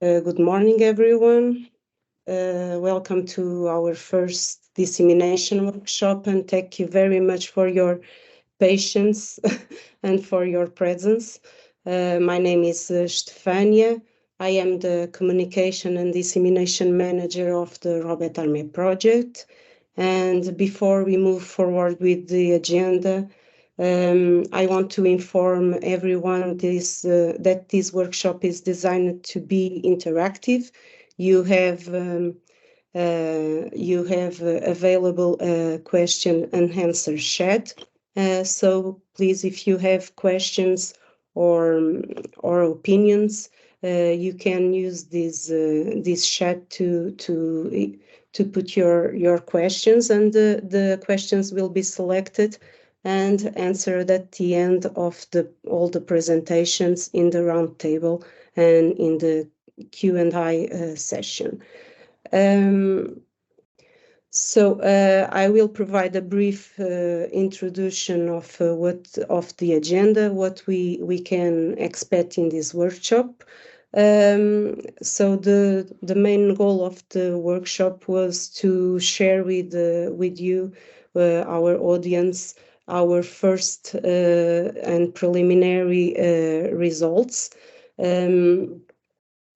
Good morning, everyone. Welcome to our first dissemination workshop, and thank you very much for your patience and for your presence. My name is Stefania. I am the Communication and Dissemination Manager of the RoBétArmé project. And before we move forward with the agenda, I want to inform everyone that this workshop is designed to be interactive. You have available a question and answer chat. So please, if you have questions or opinions, you can use this chat to put your questions, and the questions will be selected and answered at the end of all the presentations in the round table and in the Q&A session. So I will provide a brief introduction of the agenda, what we can expect in this workshop. So the main goal of the workshop was to share with you, our audience, our first and preliminary results. And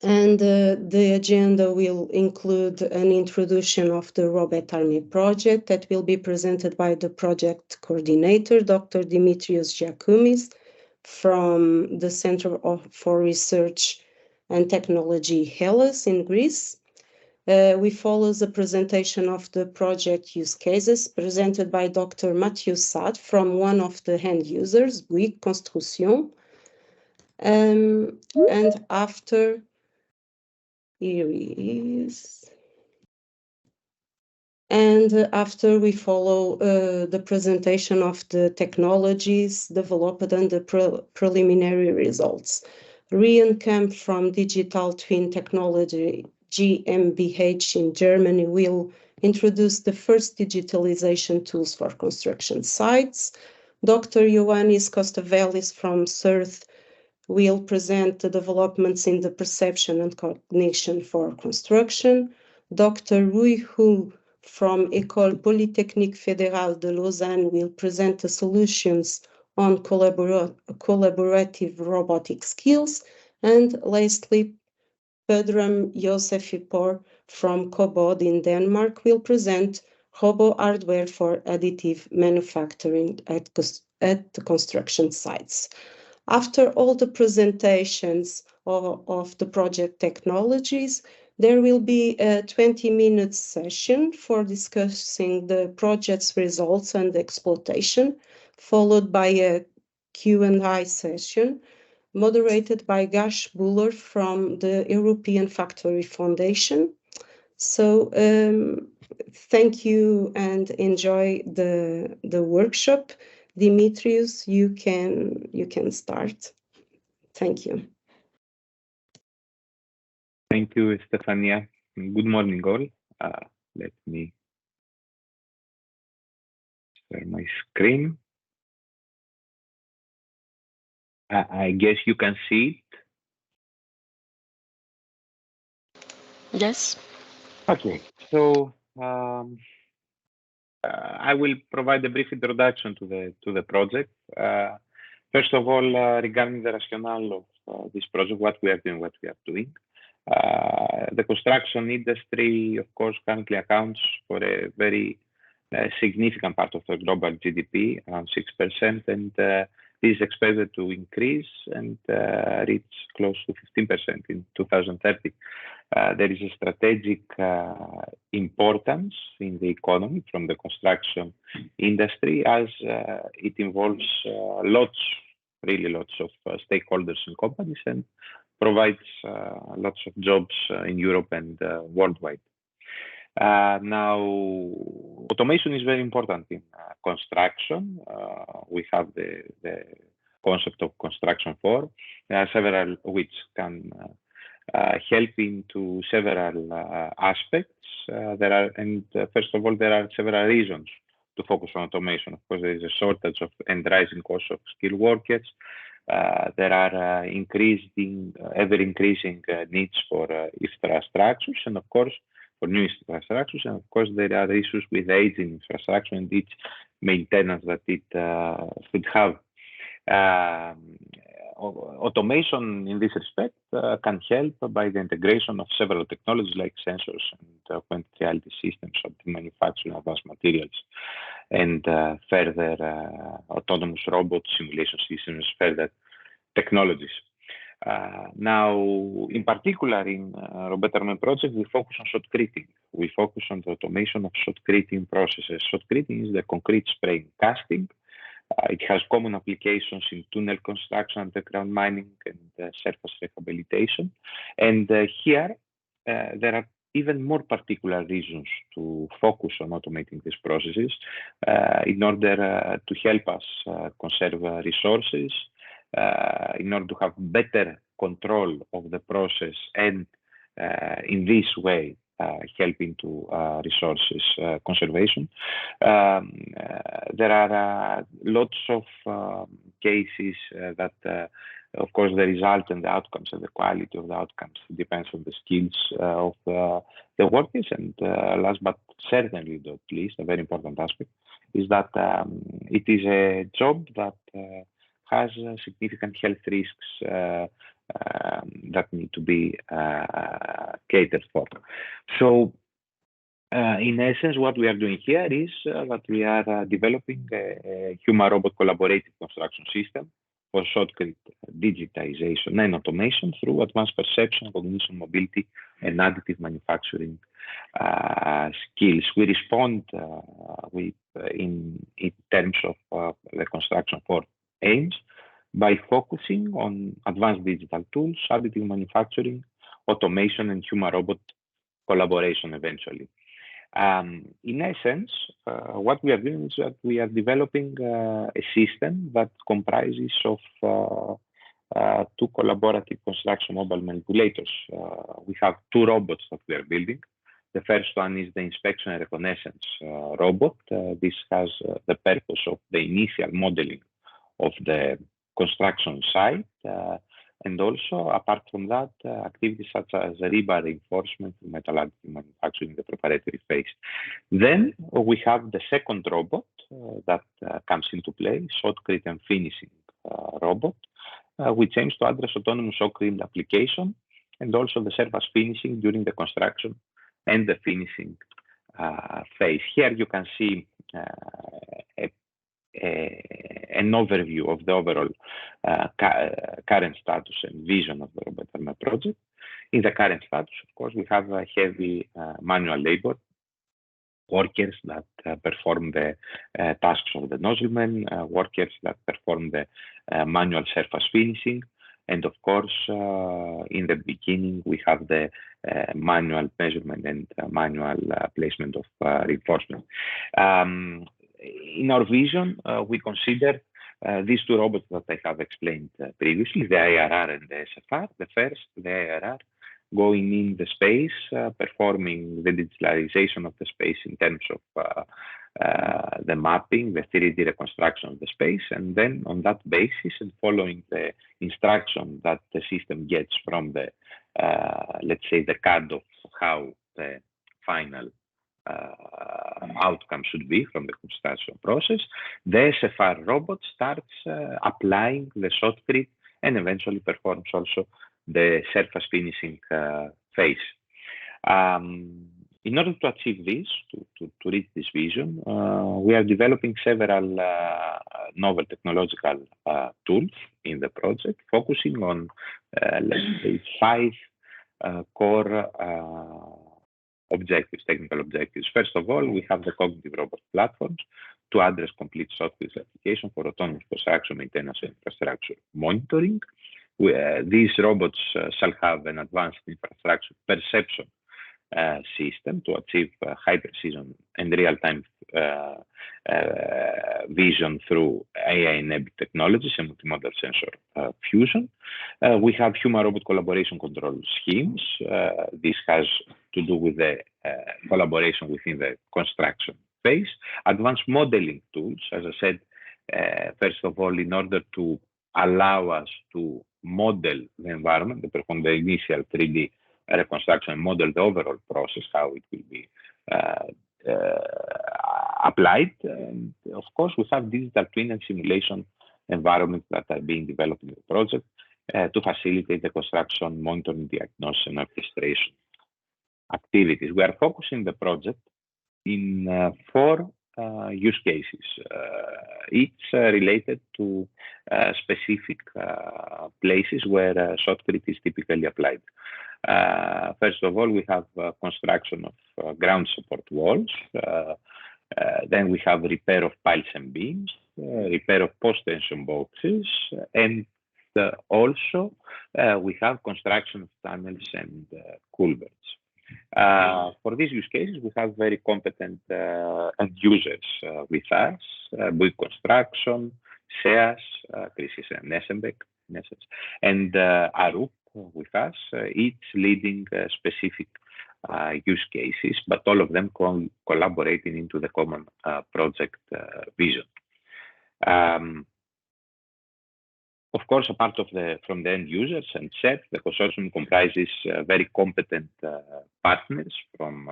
the agenda will include an introduction of the RoBétArmé project that will be presented by the project coordinator, Dr. Dimitrios Giacoumis, from the Center for Research and Technology, Hellas, in Greece. We follow the presentation of the project use cases presented by Dr. Mathieu Sad from one of the end users, Bouygues Construction. And after, here he is. And after we follow the presentation of the technologies developed and the preliminary results. Rian Kemp from Digital Twin Technology GmbH in Germany will introduce the first digitalization tools for construction sites. Dr. Ioannis Kostavelis from CERT will present the developments in the perception and cognition for construction. Dr. Rui Hu from École Polytechnique Fédérale de Lausanne will present the solutions on collaborative robotic skills. And lastly, Pedram Josefipor from Kobod in Denmark will present robo hardware for additive manufacturing at the construction sites. After all the presentations of the project technologies, there will be a 20-minute session for discussing the project's results and exploitation, followed by a Q&A session moderated by Gash Buller from the European Factory Foundation. So thank you and enjoy the workshop. Dimitrios, you can start. Thank you. Thank you, Stefania. Good morning, all. Let me share my screen. I guess you can see it. Yes. Okay, so I will provide a brief introduction to the project. First of all, regarding the rationale of this project, what we are doing. The construction industry, of course, currently accounts for a very significant part of the global GDP, around 6%, and this is expected to increase and reach close to 15% in 2030. There is a strategic importance in the economy from the construction industry, as it involves lots of stakeholders and companies, and provides lots of jobs in Europe and worldwide. Now, automation is very important in construction. We have the concept of construction 4. There are several which can help into several aspects. First of all, there are several reasons to focus on automation. Of course, there is a shortage of and rising cost of skilled workers. there are ever-increasing needs for infrastructures, and of course, for new infrastructures, and of course, there are issues with aging infrastructure and its maintenance that it should have. Automation in this respect can help by the integration of several technologies like sensors and augmented reality systems of the manufacturing of advanced materials, and further autonomous robot simulation systems, further technologies. Now, in particular, in RoBétArmé project, we focus on shotcreting. We focus on the automation of shotcreting processes. Shotcreting is the concrete spraying casting. It has common applications in tunnel construction, underground mining, and surface rehabilitation. And here, there are even more particular reasons to focus on automating these processes in order to help us conserve resources, in order to have better control of the process, and in this way, helping to resources conservation. There are lots of cases that, of course, the result and the outcomes and the quality of the outcomes depends on the skills of the workers. And last but certainly not least, a very important aspect is that it is a job that has significant health risks that need to be catered for. So, in essence, what we are doing here is that we are developing a human-robot collaborative construction system for shotcrete digitization and automation through advanced perception, cognition, mobility, and additive manufacturing skills. We respond in terms of the construction for aims by focusing on advanced digital tools, additive manufacturing, automation, and human-robot collaboration eventually. In essence, what we are doing is that we are developing a system that comprises of two collaborative construction mobile manipulators. We have two robots that we are building. The first one is the inspection and reconnaissance robot. This has the purpose of the initial modeling of the construction site, and also, apart from that, activities such as rebar reinforcement and metal additive manufacturing in the preparatory phase. Then we have the second robot that comes into play, shotcrete and finishing robot, which aims to address autonomous shotcrete application and also the surface finishing during the construction and the finishing phase. Here you can see an overview of the overall current status and vision of the RoBétArmé project. In the current status, of course, we have a heavy manual labor, workers that perform the tasks of the nozzlemen, workers that perform the manual surface finishing, and of course, in the beginning, we have the manual measurement and manual placement of reinforcement. In our vision, we consider these two robots that I have explained previously, the ARR and the SFR. The first, the ARR, going in the space, performing the digitalization of the space in terms of the mapping, the 3D reconstruction of the space, and then on that basis and following the instruction that the system gets from the, let's say, the CAD of how the final outcome should be from the construction process, the SFR robot starts applying the shotcrete and eventually performs also the surface finishing phase. In order to achieve this, to reach this vision, we are developing several novel technological tools in the project, focusing on, let's say, 5 core objectives, technical objectives. First of all, we have the cognitive robot platforms to address complete shotcrete application for autonomous construction, maintenance, and infrastructure monitoring. These robots shall have an advanced infrastructure perception system to achieve high precision and real-time vision through AI-enabled technologies and multimodal sensor fusion. We have human-robot collaboration control schemes. This has to do with the collaboration within the construction phase. Advanced modeling tools, as I said, first of all, in order to allow us to model the environment, they perform the initial 3D reconstruction and model the overall process, how it will be applied. And of course, we have digital twin and simulation environments that are being developed in the project to facilitate the construction, monitoring, diagnosis, and orchestration activities. We are focusing the project in 4 use cases, each related to specific places where shotcrete is typically applied. First of all, we have construction of ground support walls. Then we have repair of piles and beams, repair of post-tension boxes, and also we have construction of tunnels and culverts. For these use cases, we have very competent end users with us, Bouygues Construction, SEAS, Crisis and Nessenbeck, and RoBe with us, each leading specific use cases, but all of them collaborating into the common project vision. Of course, apart from the end users and SET, the consortium comprises very competent partners from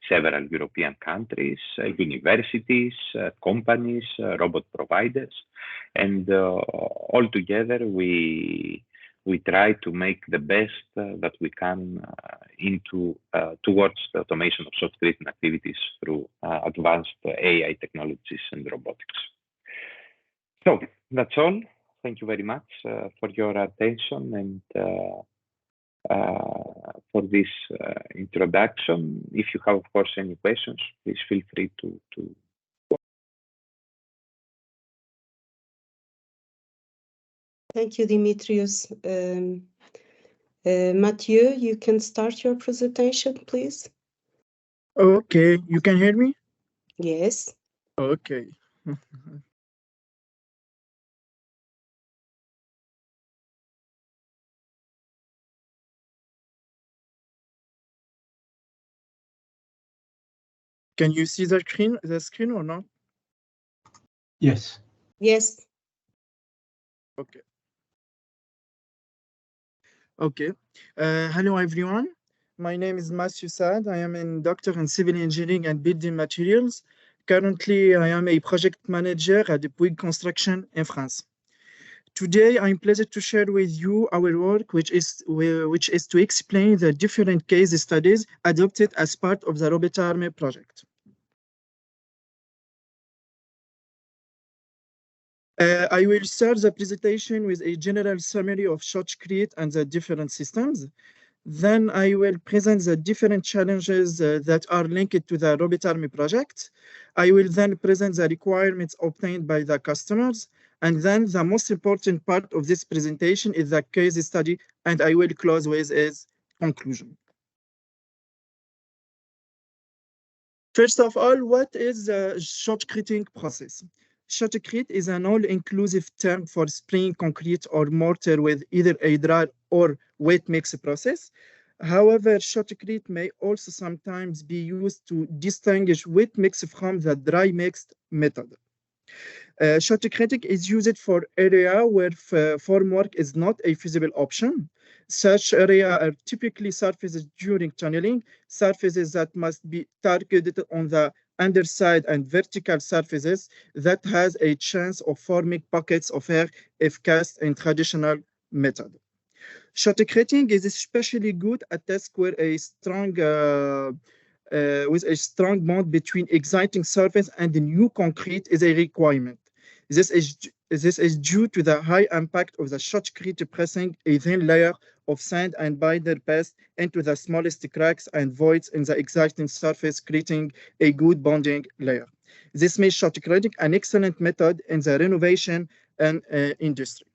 several European countries, universities, companies, robot providers, and all together we try to make the best that we can towards the automation of shotcrete activities through advanced AI technologies and robotics. So that's all. Thank you very much for your attention and for this introduction. If you have, of course, any questions, please feel free to. Thank you, Dimitrios. Mathieu, you can start your presentation, please. Okay, you can hear me? Yes. Okay. Can you see the screen or not? Yes. Yes. Okay. Okay. Hello, everyone. My name is Mathieu Saad. I am a doctor in civil engineering and building materials. Currently, I am a project manager at the Bouygues Construction in France. Today, I'm pleased to share with you our work, which is to explain the different case studies adopted as part of the RoBétArmé project. I will start the presentation with a general summary of shotcrete and the different systems. Then I will present the different challenges that are linked to the RoBétArmé project. I will then present the requirements obtained by the customers. And then the most important part of this presentation is the case study, and I will close with its conclusion. First of all, what is the shotcreting process? Shotcrete is an all-inclusive term for spraying concrete or mortar with either a dry or wet mix process. However, shotcrete may also sometimes be used to distinguish wet mix from the dry mixed method. Shotcreting is used for area where formwork is not a feasible option. Such areas are typically surfaces during tunneling, surfaces that must be targeted on the underside, and vertical surfaces that has a chance of forming pockets of air if cast in traditional method. Shotcreting is especially good at tasks where with a strong bond between existing surface and the new concrete is a requirement. This is due to the high impact of the shotcrete pressing a thin layer of sand and binder paste into the smallest cracks and voids in the existing surface, creating a good bonding layer. This makes shotcreting an excellent method in the renovation and industry.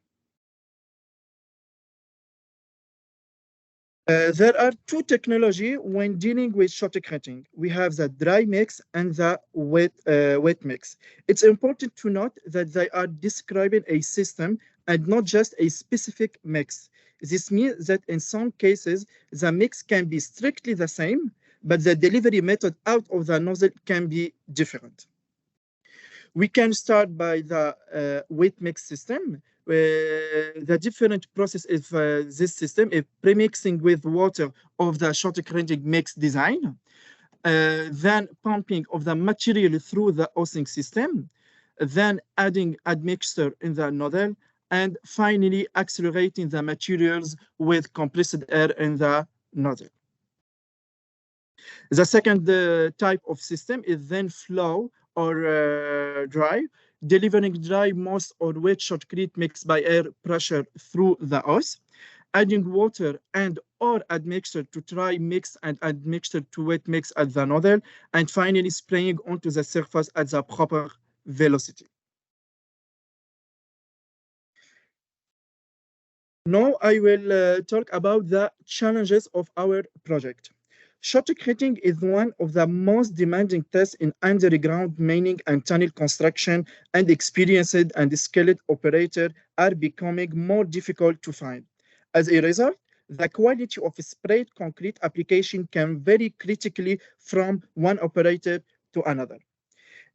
There are 2 technologies when dealing with shotcreting. We have the dry mix and the wet mix. It's important to note that they are describing a system and not just a specific mix. This means that in some cases, the mix can be strictly the same, but the delivery method out of the nozzle can be different. We can start by the wet mix system. The different process of this system is premixing with water of the short-ranging mix design, then pumping of the material through the osing system, then adding admixture in the nozzle, and finally accelerating the materials with compressed air in the nozzle. The second type of system is then flow or dry, delivering dry, moist, or wet shotcrete mixed by air pressure through the os, adding water and or admixture to dry mix and admixture to wet mix at the nozzle, and finally spraying onto the surface at the proper velocity. Now I will talk about the challenges of our project. Shotcreting is one of the most demanding tests in underground mining and tunnel construction, and experienced and skilled operators are becoming more difficult to find. As a result, the quality of sprayed concrete application can vary critically from one operator to another.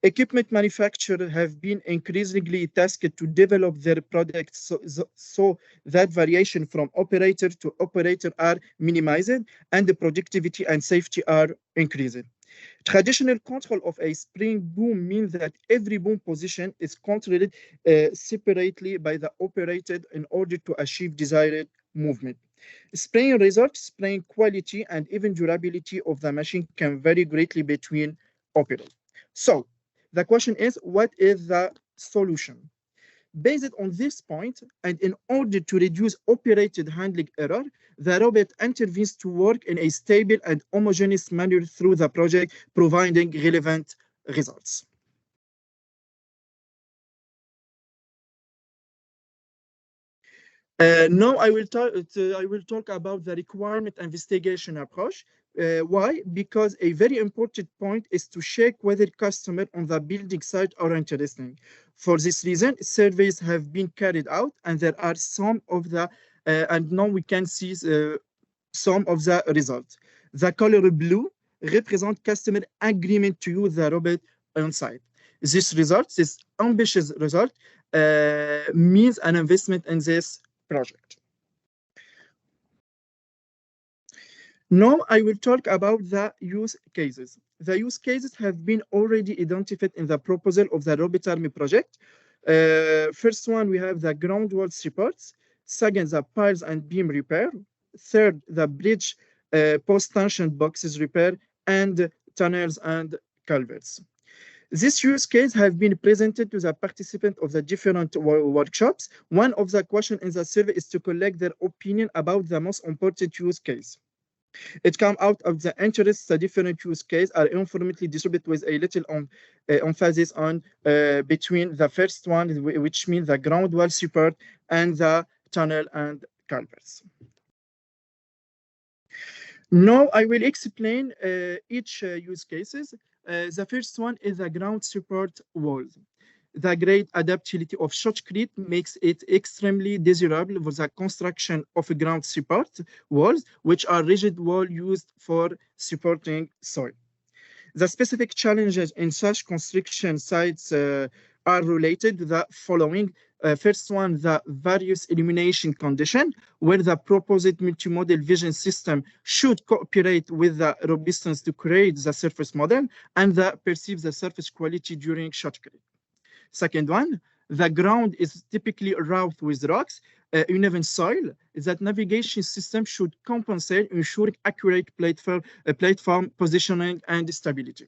Equipment manufacturers have been increasingly tasked to develop their products so that variation from operator to operator are minimized and the productivity and safety are increased. Traditional control of a spring boom means that every boom position is controlled separately by the operator in order to achieve desired movement. Spraying results, spraying quality, and even durability of the machine can vary greatly between operators. So, the question is, what is the solution? Based on this point, and in order to reduce operated handling error, the robot intervenes to work in a stable and homogeneous manner through the project, providing relevant results. Now I will talk about the requirement investigation approach. Why? Because a very important point is to check whether customers on the building site are interested. For this reason, surveys have been carried out, and there are some of the, and now we can see some of the results. The color blue represents customer agreement to use the robot on site. This ambitious result, means an investment in this project. Now I will talk about the use cases. The use cases have been already identified in the proposal of the RoBétArmé project. First one, we have the ground wall supports. Second, the piles and beam repair. Third, the bridge post-tension boxes repair, and tunnels and culverts. This use case have been presented to the participants of the different workshops. One of the questions in the survey is to collect their opinion about the most important use case. It comes out of the interest. The different use cases are uniformly distributed with a little emphasis on between the first one, which means the ground wall support, and the tunnel and culverts. Now I will explain each use cases. The first one is the ground support walls. The great adaptability of shotcrete makes it extremely desirable for the construction of ground support walls, which are rigid walls used for supporting soil. The specific challenges in such construction sites are related to the following. First one, the various illumination condition, where the proposed multimodal vision system should cooperate with the robustness to create the surface model and perceive the surface quality during shotcrete. Second one, the ground is typically rough with rocks, uneven soil. That navigation system should compensate, ensuring accurate platform positioning and stability.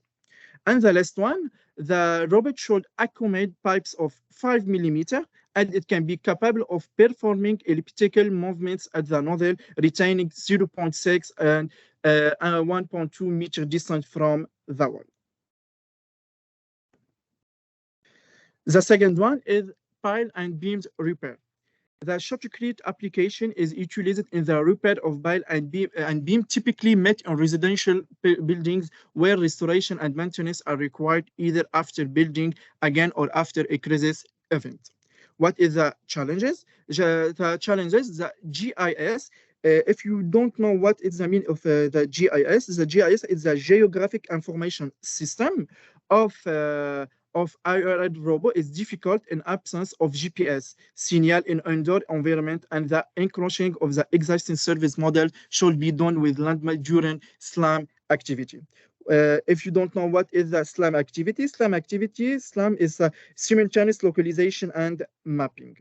And the last one, the robot should accommodate pipes of 5 millimeters, and it can be capable of performing elliptical movements at the nozzle, retaining 0.6 and 1.2 meter distance from the wall. The second one is pile and beams repair. The shotcrete application is utilized in the repair of pile and beam typically met in residential buildings where restoration and maintenance are required either after building again or after a crisis event. What is the challenges? The challenges, the GIS. If you don't know what is the meaning of the GIS is the Geographic Information System of of IRL robot is difficult in absence of GPS signal in indoor environment, and the encroaching of the existing service model should be done with landmark during SLAM activity. If you don't know what is the SLAM activity, SLAM is a simultaneous localization and mapping.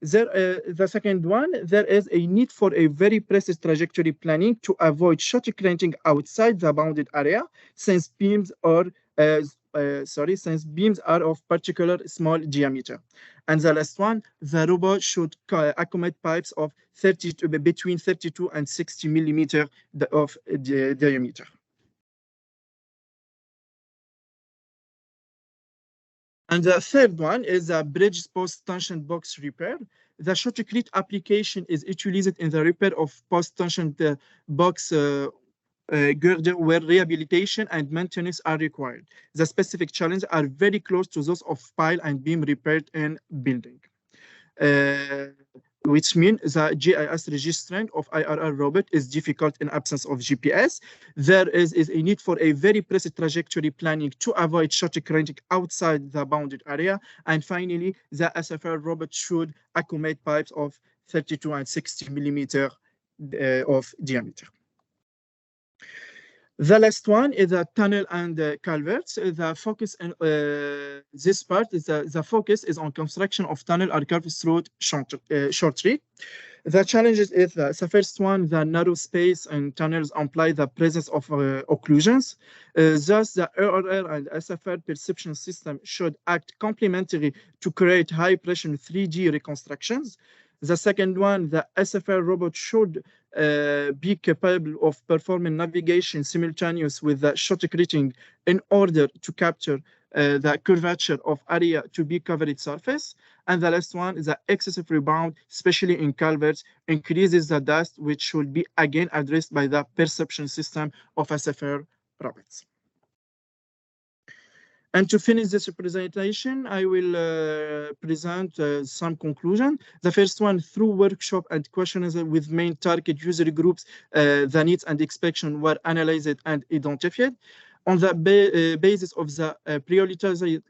The second one, there is a need for a very precise trajectory planning to avoid shot creating outside the bounded area, since beams are of particular small diameter. And the last one, the robot should accommodate pipes of between 32 and 60 millimeter of diameter. And the third one is a bridge post-tension box repair. The shotcrete application is utilized in the repair of post-tension box girder where rehabilitation and maintenance are required. The specific challenges are very close to those of pile and beam repaired in building. Which means the GIS registrant of IRL robot is difficult in absence of GPS. There is a need for a very precise trajectory planning to avoid shot creating outside the bounded area. And finally, the SFR robot should accommodate pipes of 32 and 60 millimeter of diameter. The last one is the tunnel and culverts. The focus in this part is the focus is on construction of tunnel or culverts through short tree. The challenges is the first one, the narrow space and tunnels imply the presence of occlusions. Thus, the RRR and SFR perception system should act complementary to create high pressure 3D reconstructions. The second one, the SFR robot should be capable of performing navigation simultaneous with the shotcreting in order to capture the curvature of area to be covered surface. And the last one is the excessive rebound, especially in culverts, increases the dust, which should be again addressed by the perception system of SFR robots. And to finish this presentation, I will present some conclusion. The first one, through workshop and questions with main target user groups, the needs and expectations were analyzed and identified. On the basis of the prioritized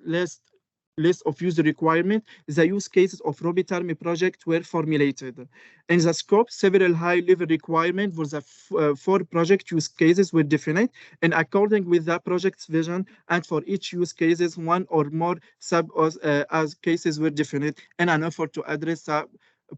list of user requirements, the use cases of RoBétArmé project were formulated. In the scope, several high-level requirements for the 4 project use cases were defined, and according with the project's vision, and for each use cases, one or more as cases were defined in an effort to address the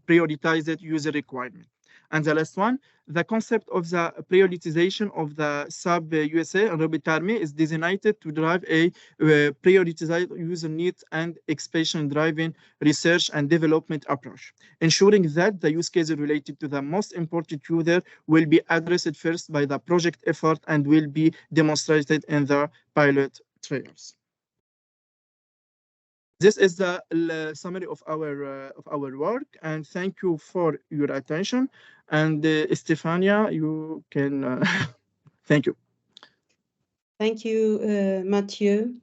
prioritized user requirement. And the last one, the concept of the prioritization of the sub-USA and RoBétArmé is designed to drive a prioritized user needs and expectation-driven research and development approach, ensuring that the use cases related to the most important user will be addressed first by the project effort and will be demonstrated in the pilot trials. This is the summary of our work, and thank you for your attention. And Stefania, you can thank you. Thank you, Mathieu.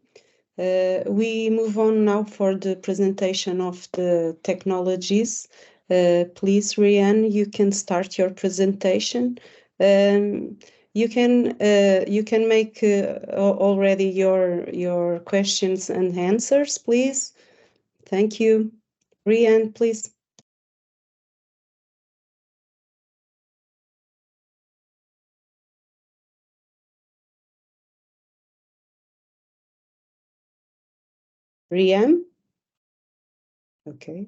We move on now for the presentation of the technologies. Please, Rian, you can start your presentation. You can make already your questions and answers, please. Thank you. Rian, please. Rian? Okay.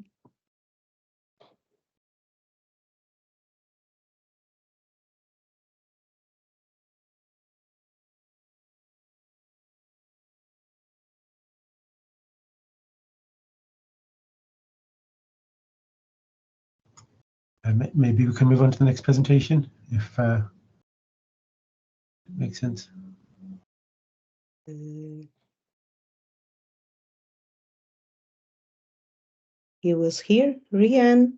Maybe we can move on to the next presentation, if it makes sense. He was here. Rian,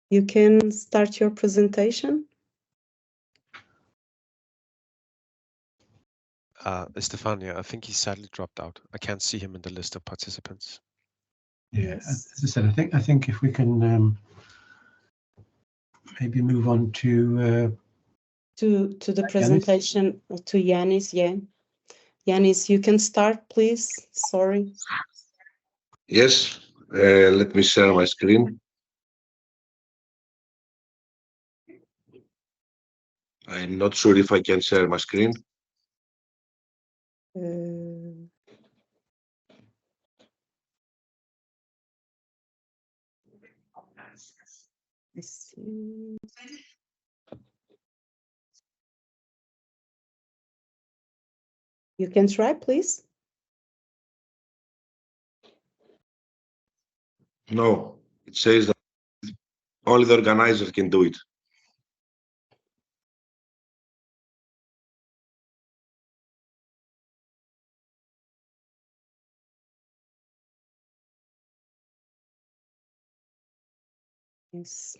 you can start your presentation. Stefania, I think he sadly dropped out. I can't see him in the list of participants. Yeah, Yes. as I said, I think if we can maybe move on to the presentation to Yanis, yeah. Yanis, you can start, please. Sorry. Yes, let me share my screen. I'm not sure if I can share my screen. Let's see. You can try, please. No, it says that only the organizer can do it. Yes.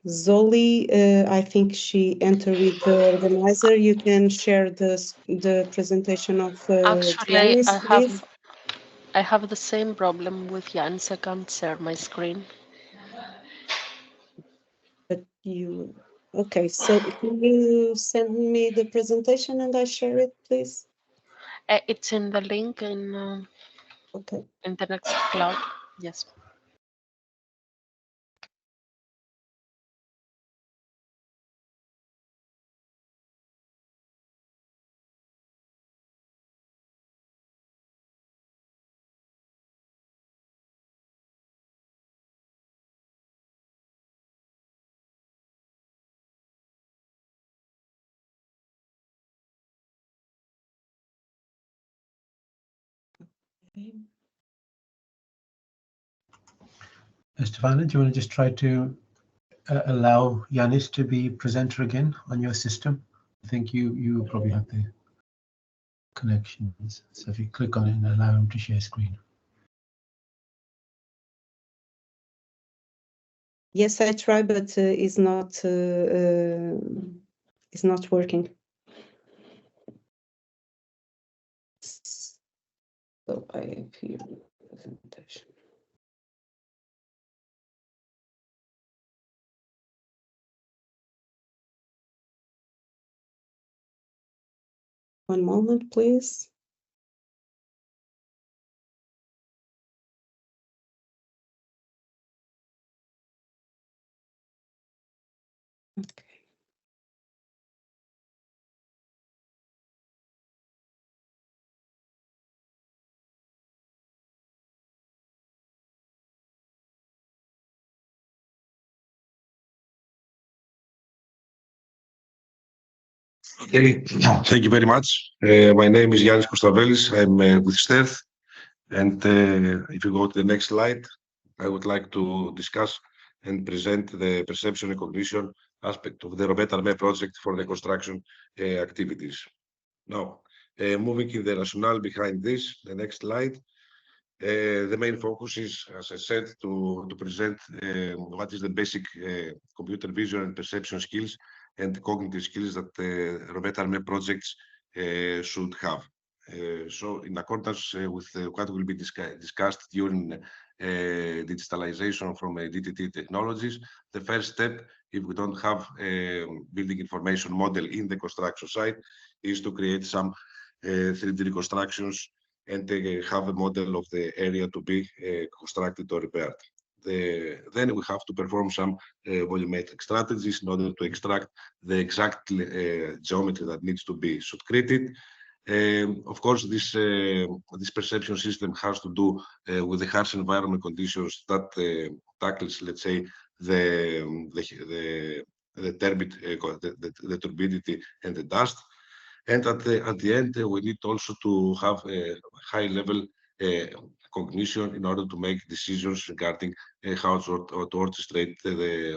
Zoli, I think she entered with the organizer. You can share the presentation of Actually, Yanis, please. I have the same problem with Yanis. I can't share my screen. But you, okay, so can you send me the presentation and I share it, please? It's in the link in Okay. in the next cloud. Yes. Stefana, do you want to just try to allow Yanis to be presenter again on your system? I think you probably have the connections. So if you click on it and allow him to share screen. Yes, I try, but it's not working. So I have here the presentation. One moment, please. Okay. Okay, thank you very much. My name is Yannis Koustavelis. I'm with Sterth. And if you go to the next slide, I would like to discuss and present the perception and cognition aspect of the RoBétArmé project for the construction activities. Now, moving in the rationale behind this, the next slide, the main focus is, as I said, to present what is the basic computer vision and perception skills and cognitive skills that RoBétArmé projects should have. So in accordance with what will be discussed during digitalization from DTT technologies, the first step, if we don't have a building information model in the construction site, is to create some 3D reconstructions and have a model of the area to be constructed or repaired. Then we have to perform some volumetric strategies in order to extract the exact geometry that needs to be shotcreted. Of course, this perception system has to do with the harsh environment conditions that tackles, let's say, the turbidity and the dust. And at the end, we need also to have a high level cognition in order to make decisions regarding how to orchestrate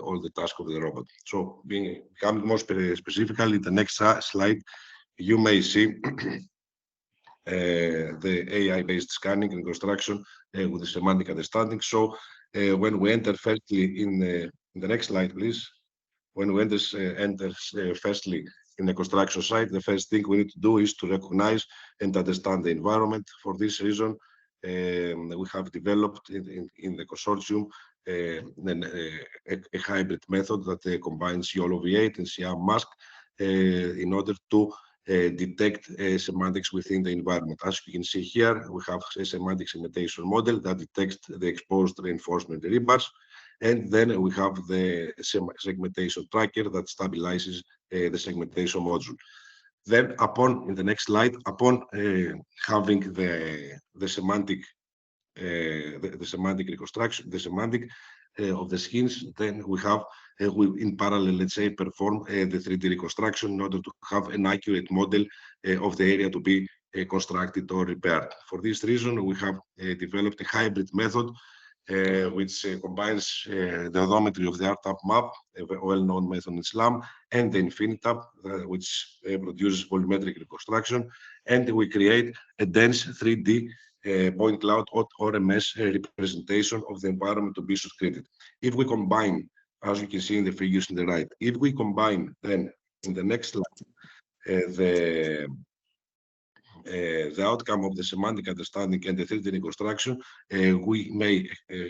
all the tasks of the robot. So, becoming more specifically, the next slide, you may see the AI-based scanning and construction with the semantic understanding. So, when we enter firstly in the next slide, please. When we enter firstly in the construction site, the first thing we need to do is to recognize and understand the environment. For this reason, we have developed in the consortium a hybrid method that combines YOLO V8 and SIAM mask in order to detect semantics within the environment. As you can see here, we have a semantic segmentation model that detects the exposed reinforcement rebars, and then we have the segmentation tracker that stabilizes the segmentation module. Then, in the next slide, upon having the semantic reconstruction, the semantic of the skins, then we have in parallel, let's say, perform the 3D reconstruction in order to have an accurate model of the area to be constructed or repaired. For this reason, we have developed a hybrid method which combines the odometry of the RTAP map, a well-known method in SLAM, and the InfiniTAP, which produces volumetric reconstruction, and we create a dense 3D point cloud or RMS representation of the environment to be subscribed. If we combine, as you can see in the figures on the right, if we combine then in the next slide the outcome of the semantic understanding and the 3D reconstruction, we may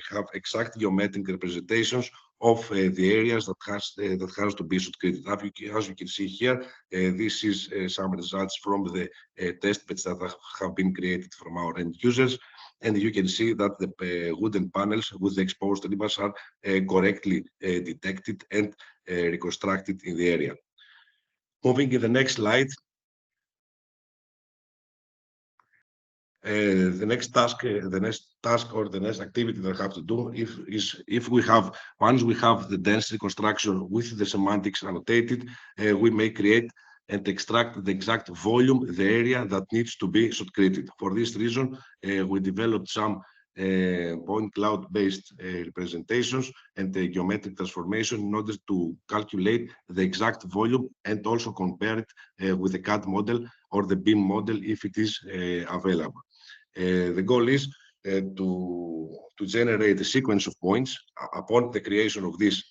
have exact geometric representations of the areas that has to be subscribed. As you can see here, this is some results from the test beds that have been created from our end users. And you can see that the wooden panels with the exposed rebars are correctly detected and reconstructed in the area. Moving to the next slide. The next task or the next activity that I have to do is if we have, once we have the dense reconstruction with the semantics annotated, we may create and extract the exact volume, the area that needs to be subscribed. For this reason, we developed some point cloud based representations and the geometric transformation in order to calculate the exact volume and also compare it with the CAD model or the BIM model if it is available. The goal is to generate a sequence of points upon the creation of this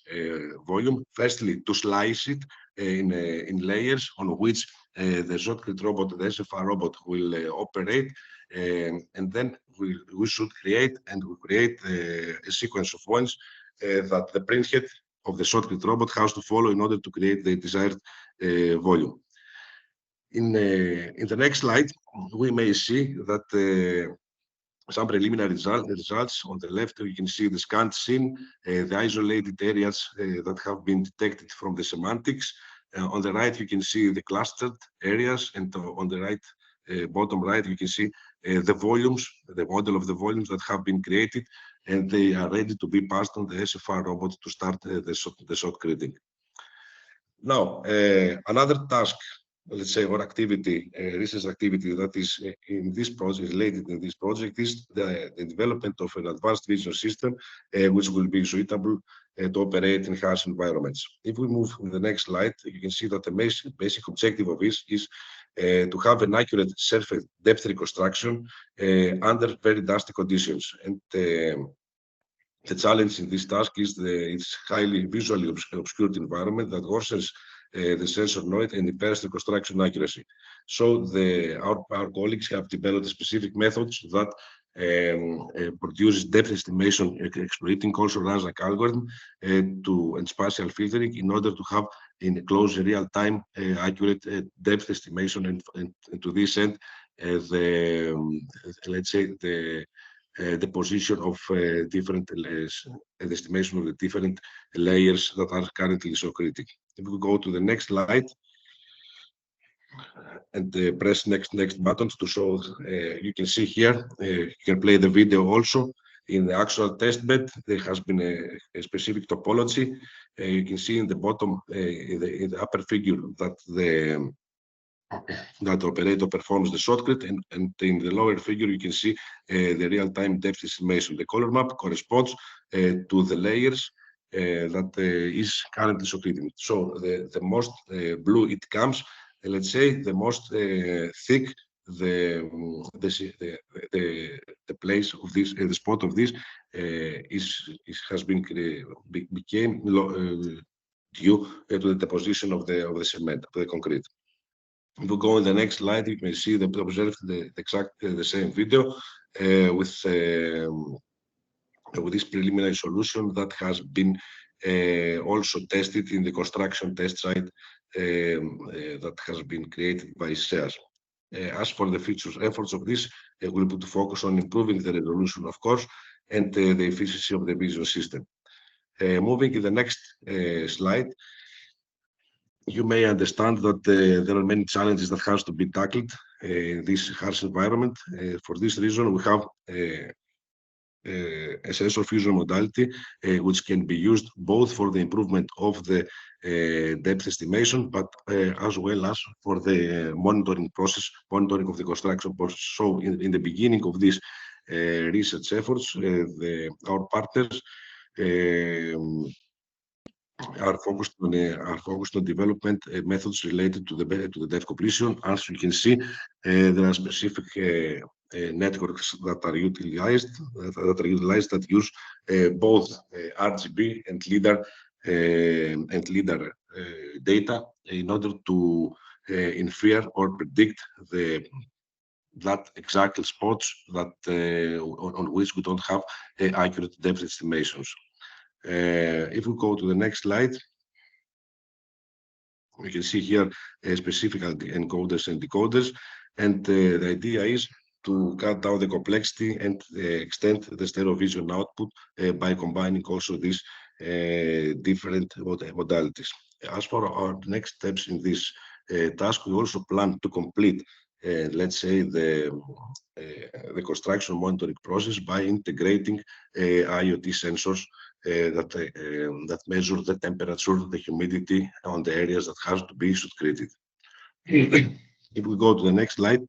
volume. Firstly, to slice it in layers on which the shotcrete robot, the SFR robot, will operate, and then we should create a sequence of points that the printhead of the shotcrete robot has to follow in order to create the desired volume. In the next slide, we may see that some preliminary results. On the left, you can see the scanned scene, the isolated areas that have been detected from the semantics. On the right, you can see the clustered areas, and on the right, bottom right, you can see the volumes, the model of the volumes that have been created, and they are ready to be passed on the SFR robot to start the shotcreting. Now, another task, let's say, or activity, research activity that is in this project, related in this project, is the development of an advanced vision system which will be suitable to operate in harsh environments. If we move to the next slide, you can see that the basic objective of this is to have an accurate surface depth reconstruction under very dusty conditions. And the challenge in this task is its highly visually obscured environment that worsens the sensor noise and impairs the construction accuracy. So our colleagues have developed specific methods that produces depth estimation, exploiting also RASAC algorithm and spatial filtering in order to have in close real-time accurate depth estimation, and to this end, let's say the position of different estimation of the different layers that are currently so critical. If we go to the next slide and press next buttons to show, you can see here, you can play the video also. In the actual test bed, there has been a specific topology. You can see in the bottom, in the upper figure, that the operator performs the shotcrete, and in the lower figure you can see the real-time depth estimation. The color map corresponds to the layers that is currently shotcreting. So the most blue it comes, let's say, the most thick the place of this, the spot of this has been became due to the deposition of the cement, of the concrete. If we go on the next slide, you can see observe the exact the same video. with this preliminary solution that has been also tested in the construction test site that has been created by SEAS. As for the future efforts of this, we'll put focus on improving the resolution, of course, and the efficiency of the vision system. Moving to the next slide, you may understand that there are many challenges that has to be tackled in this harsh environment. For this reason, we have a sensor fusion modality which can be used both for the improvement of the depth estimation, but as well as for the monitoring of the construction process. So in the beginning of these research efforts, our partners are focused on development methods related to the depth completion. As you can see, there are specific networks that are utilized that use both RGB and LiDAR data in order to infer or predict that exact spots that on which we don't have accurate depth estimations. If we go to the next slide, we can see here specific encoders and decoders, and the idea is to cut down the complexity and extend the stereo vision output by combining also these different modalities. As for our next steps in this task, we also plan to complete, let's say, the construction monitoring process by integrating IoT sensors that measure the temperature, the humidity on the areas that has to be treated. If we go to the next slide,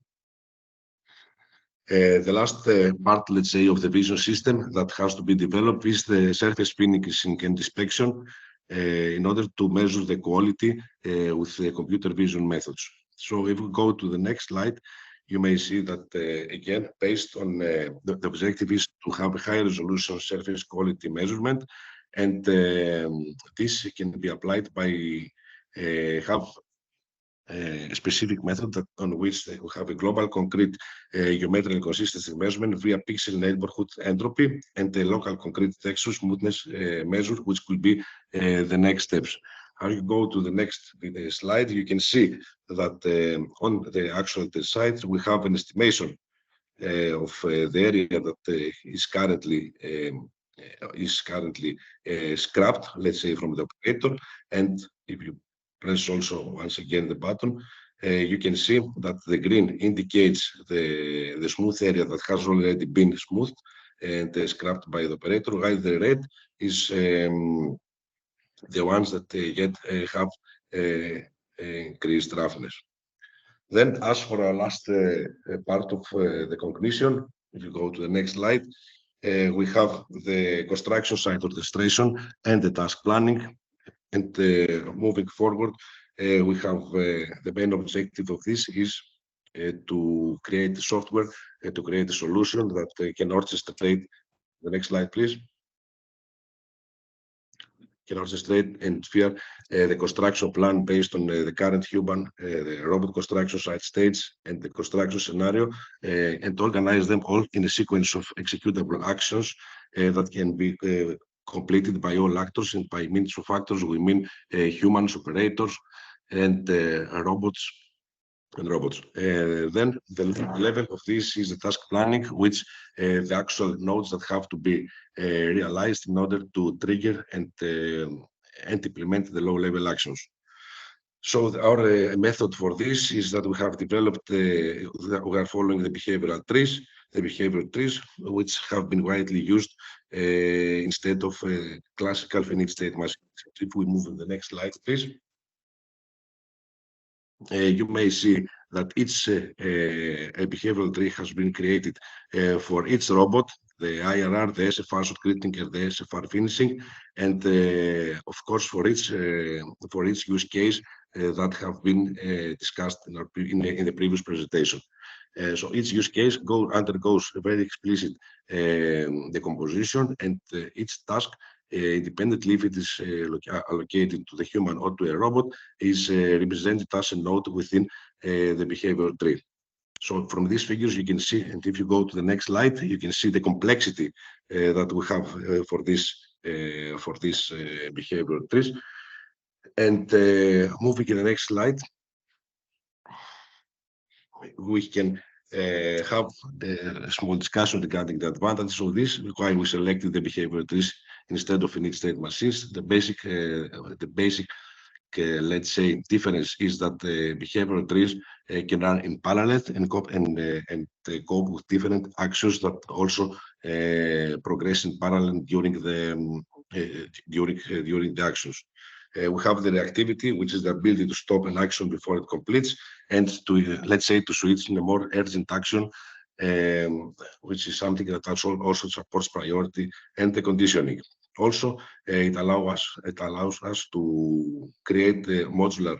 the last part, let's say, of the vision system that has to be developed is the surface finishing and inspection in order to measure the quality with the computer vision methods. So if we go to the next slide, you may see that, again, based on the objective is to have a high resolution surface quality measurement, and this can be applied by have a specific method on which we have a global concrete geometrical consistency measurement via pixel neighborhood entropy and the local concrete texture smoothness measure, which could be the next steps. As you go to the next slide, you can see that on the actual test site, we have an estimation of the area that is currently scrapped, let's say, from the operator. And if you press also once again the button, you can see that the green indicates the smooth area that has already been smoothed and scrapped by the operator, while the red is the ones that yet have increased roughness. Then, as for our last part of the conclusion, if you go to the next slide, we have the construction site orchestration and the task planning. And moving forward, we have the main objective of this is to create the software, to create a solution that can orchestrate. The next slide, please. Can orchestrate and infer the construction plan based on the current human, the robot construction site stage, and the construction scenario, and organize them all in a sequence of executable actions that can be completed by all actors, and by means of actors we mean humans, operators, and robots. Then the level of this is the task planning, which the actual nodes that have to be realized in order to trigger and implement the low-level actions. So our method for this is that we have developed, we are following the behavioral trees, which have been widely used instead of classical finite state machines. If we move to the next slide, please. You may see that each behavioral tree has been created for each robot, the IRR, the SFR shot critic, and the SFR finishing, and of course for each use case that have been discussed in the previous presentation. So each use case undergoes a very explicit decomposition, and each task, independently if it is allocated to the human or to a robot, is represented as a node within the behavioral tree. So from these figures, you can see, and if you go to the next slide, you can see the complexity that we have for this behavioral trees. And moving to the next slide, we can have a small discussion regarding the advantages of this, why we selected the behavioral trees instead of init state machines. The basic let's say difference is that the behavioral trees can run in parallel and cope with different actions that also progress in parallel during the actions. We have the reactivity, which is the ability to stop an action before it completes, and to let's say to switch in a more urgent action, which is something that also supports priority and the conditioning. Also, it allows us to create the modular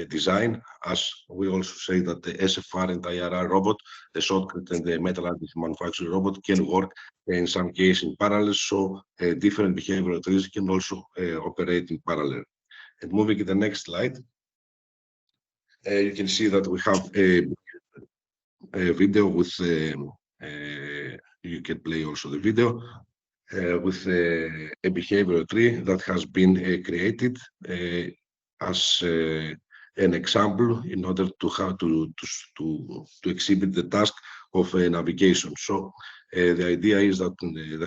design, as we also say that the SFR and IRR robot, the shortcut and the metal additive manufacturing robot can work in some cases in parallel, so different behavioral trees can also operate in parallel. And moving to the next slide, you can see that we have a video with you can play also the video with a behavioral tree that has been created as an example in order to how to exhibit the task of navigation. So the idea is that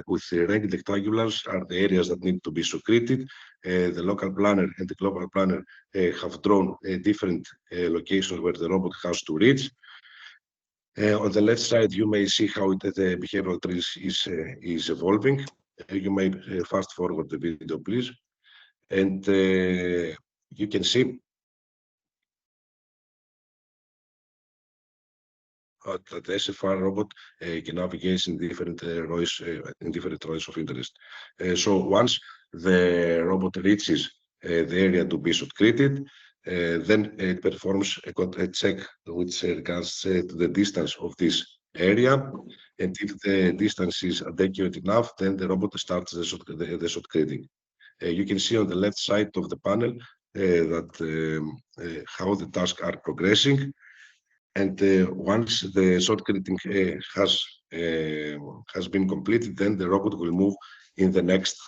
with the ranked rectangulars are the areas that need to be secreted. The local planner and the global planner have drawn different locations where the robot has to reach. On the left side, you may see how the behavioral tree is evolving. You may fast forward the video, please. And you can see that the SFR robot can navigate in different rows of interest. So once the robot reaches the area to be secreted, then it performs a check which regards to the distance of this area, and if the distance is adequate enough, then the robot starts the secreting. You can see on the left side of the panel that how the tasks are progressing, and once the secreting has been completed, then the robot will move in the next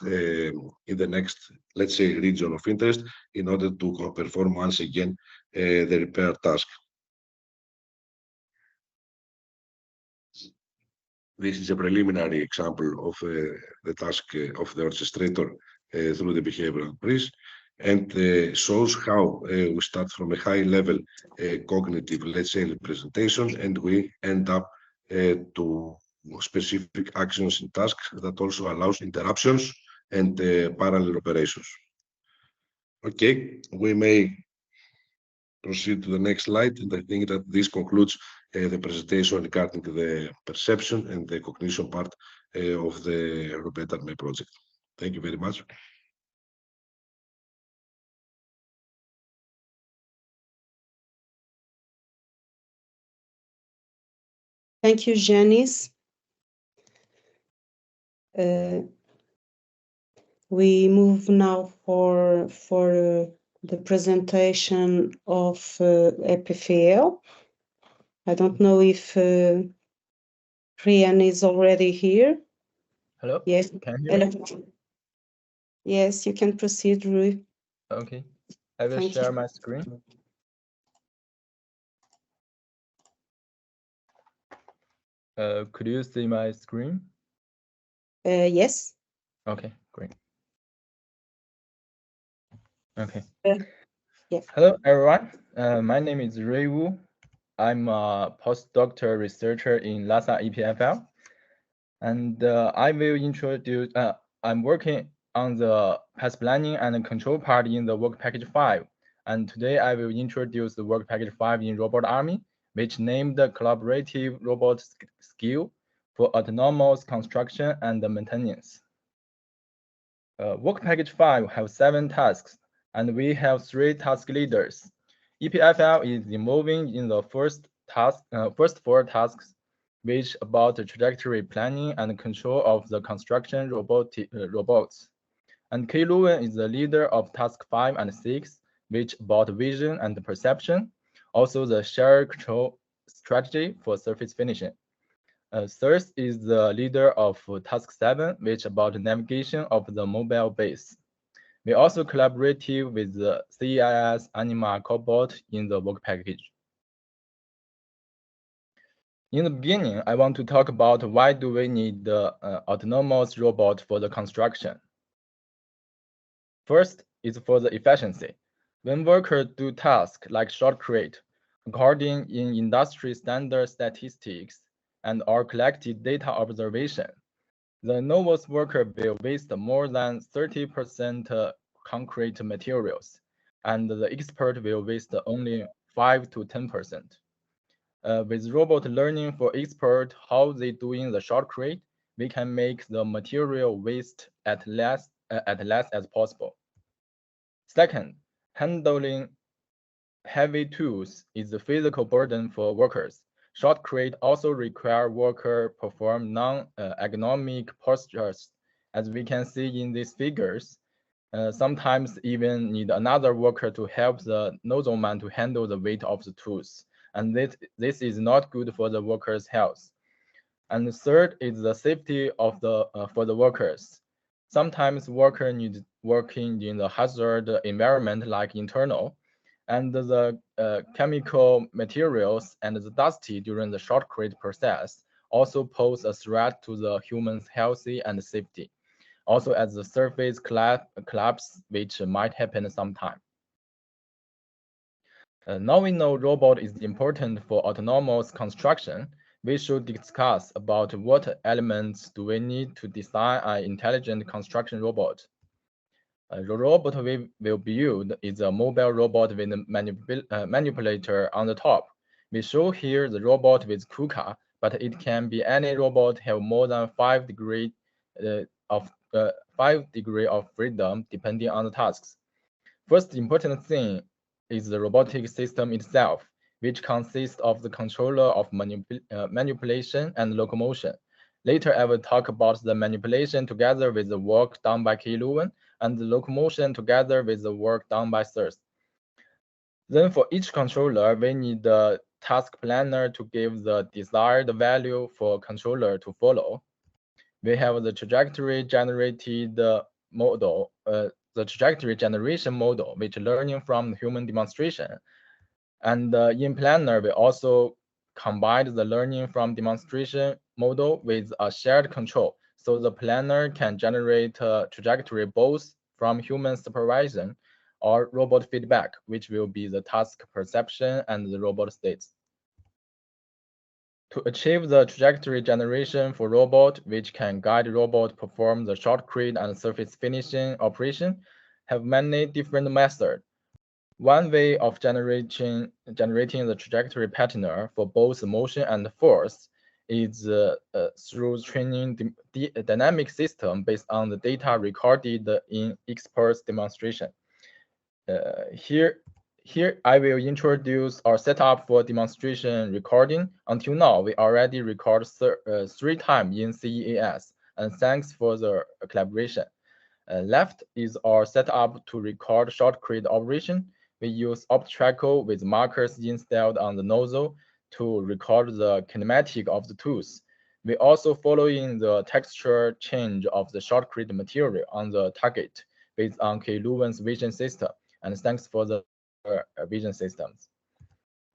let's say region of interest in order to perform once again the repair task. This is a preliminary example of the task of the orchestrator through the behavioral trees, and shows how we start from a high level cognitive, let's say, representation, and we end up to specific actions and tasks that also allows interruptions and parallel operations. Okay, we may proceed to the next slide, and I think that this concludes the presentation regarding the perception and the cognition part of the RoBétArmé project. Thank you very much. Thank you, Janice. We move now for the presentation of EPFL. I don't know if Rian is already here. Hello? Yes. Can you hear me? Yes, you can proceed, Rui. Okay. I will Thank share you. my screen. Could you see my screen? Yes. Okay, great. Okay. Yeah. Hello, everyone. My name is Rui Wu. I'm a postdoctoral researcher in Lhasa EPFL, and I will introduce. I'm working on the path planning and control part in the work package 5, and today I will introduce the work package 5 in RoBétArmé, which named the collaborative robot skill for autonomous construction and maintenance. Work package 5 have 7 tasks, and we have 3 task leaders. EPFL is involving in the first 4 tasks, which about the trajectory planning and control of the construction robots. And Kei Luwen is the leader of task 5 and 6, which about vision and perception, also the shared control strategy for surface finishing. Third is the leader of task 7, which about navigation of the mobile base. We also collaborated with the CEIS Anima cobot in the work package. In the beginning, I want to talk about why do we need the autonomous robot for the construction. First is for the efficiency. When workers do tasks like shotcrete, according in industry standard statistics and our collected data observation, the novice worker will waste more than 30% concrete materials, and the expert will waste only 5 to 10%. With robot learning for expert how they doing the shotcrete, we can make the material waste at less as possible. Second, handling heavy tools is a physical burden for workers. Shotcrete also require worker perform non-ergonomic postures, as we can see in these figures. Sometimes even need another worker to help the nozzle man to handle the weight of the tools. And this is not good for the workers' health. And the third is the safety of for the workers. Sometimes workers need working in the hazard environment like internal, and the chemical materials and the dusty during the shotcrete process also pose a threat to the human's health and safety. Also, as the surface collapse, which might happen sometime. Now we know robot is important for autonomous construction. We should discuss about what elements do we need to design an intelligent construction robot. The robot we will build is a mobile robot with a manipulator on the top. We show here the robot with KUKA, but it can be any robot have more than 5 degrees of freedom depending on the tasks. First important thing is the robotic system itself, which consists of the controller of manipulation and locomotion. Later, I will talk about the manipulation together with the work done by K-Leuven and the locomotion together with the work done by Thirst. Then for each controller, we need the task planner to give the desired value for controller to follow. We have the trajectory generated model, the trajectory generation model, which learning from human demonstration. And in planner, we also combined the learning from demonstration model with a shared control. So the planner can generate trajectory both from human supervision or robot feedback, which will be the task perception and the robot states. To achieve the trajectory generation for robot, which can guide robot perform the shotcrete and surface finishing operation, have many different methods. One way of generating the trajectory pattern for both motion and force is through training the dynamic system based on the data recorded in expert's demonstration. Here I will introduce our setup for demonstration recording. Until now, we already record 3 times in CEAS, and thanks for the collaboration. Left is our setup to record shotcrete operation. We use OptTrackle with markers installed on the nozzle to record the kinematic of the tools. We also following the texture change of the shotcrete material on the target based on K-Leuven's vision system, and thanks for the vision systems.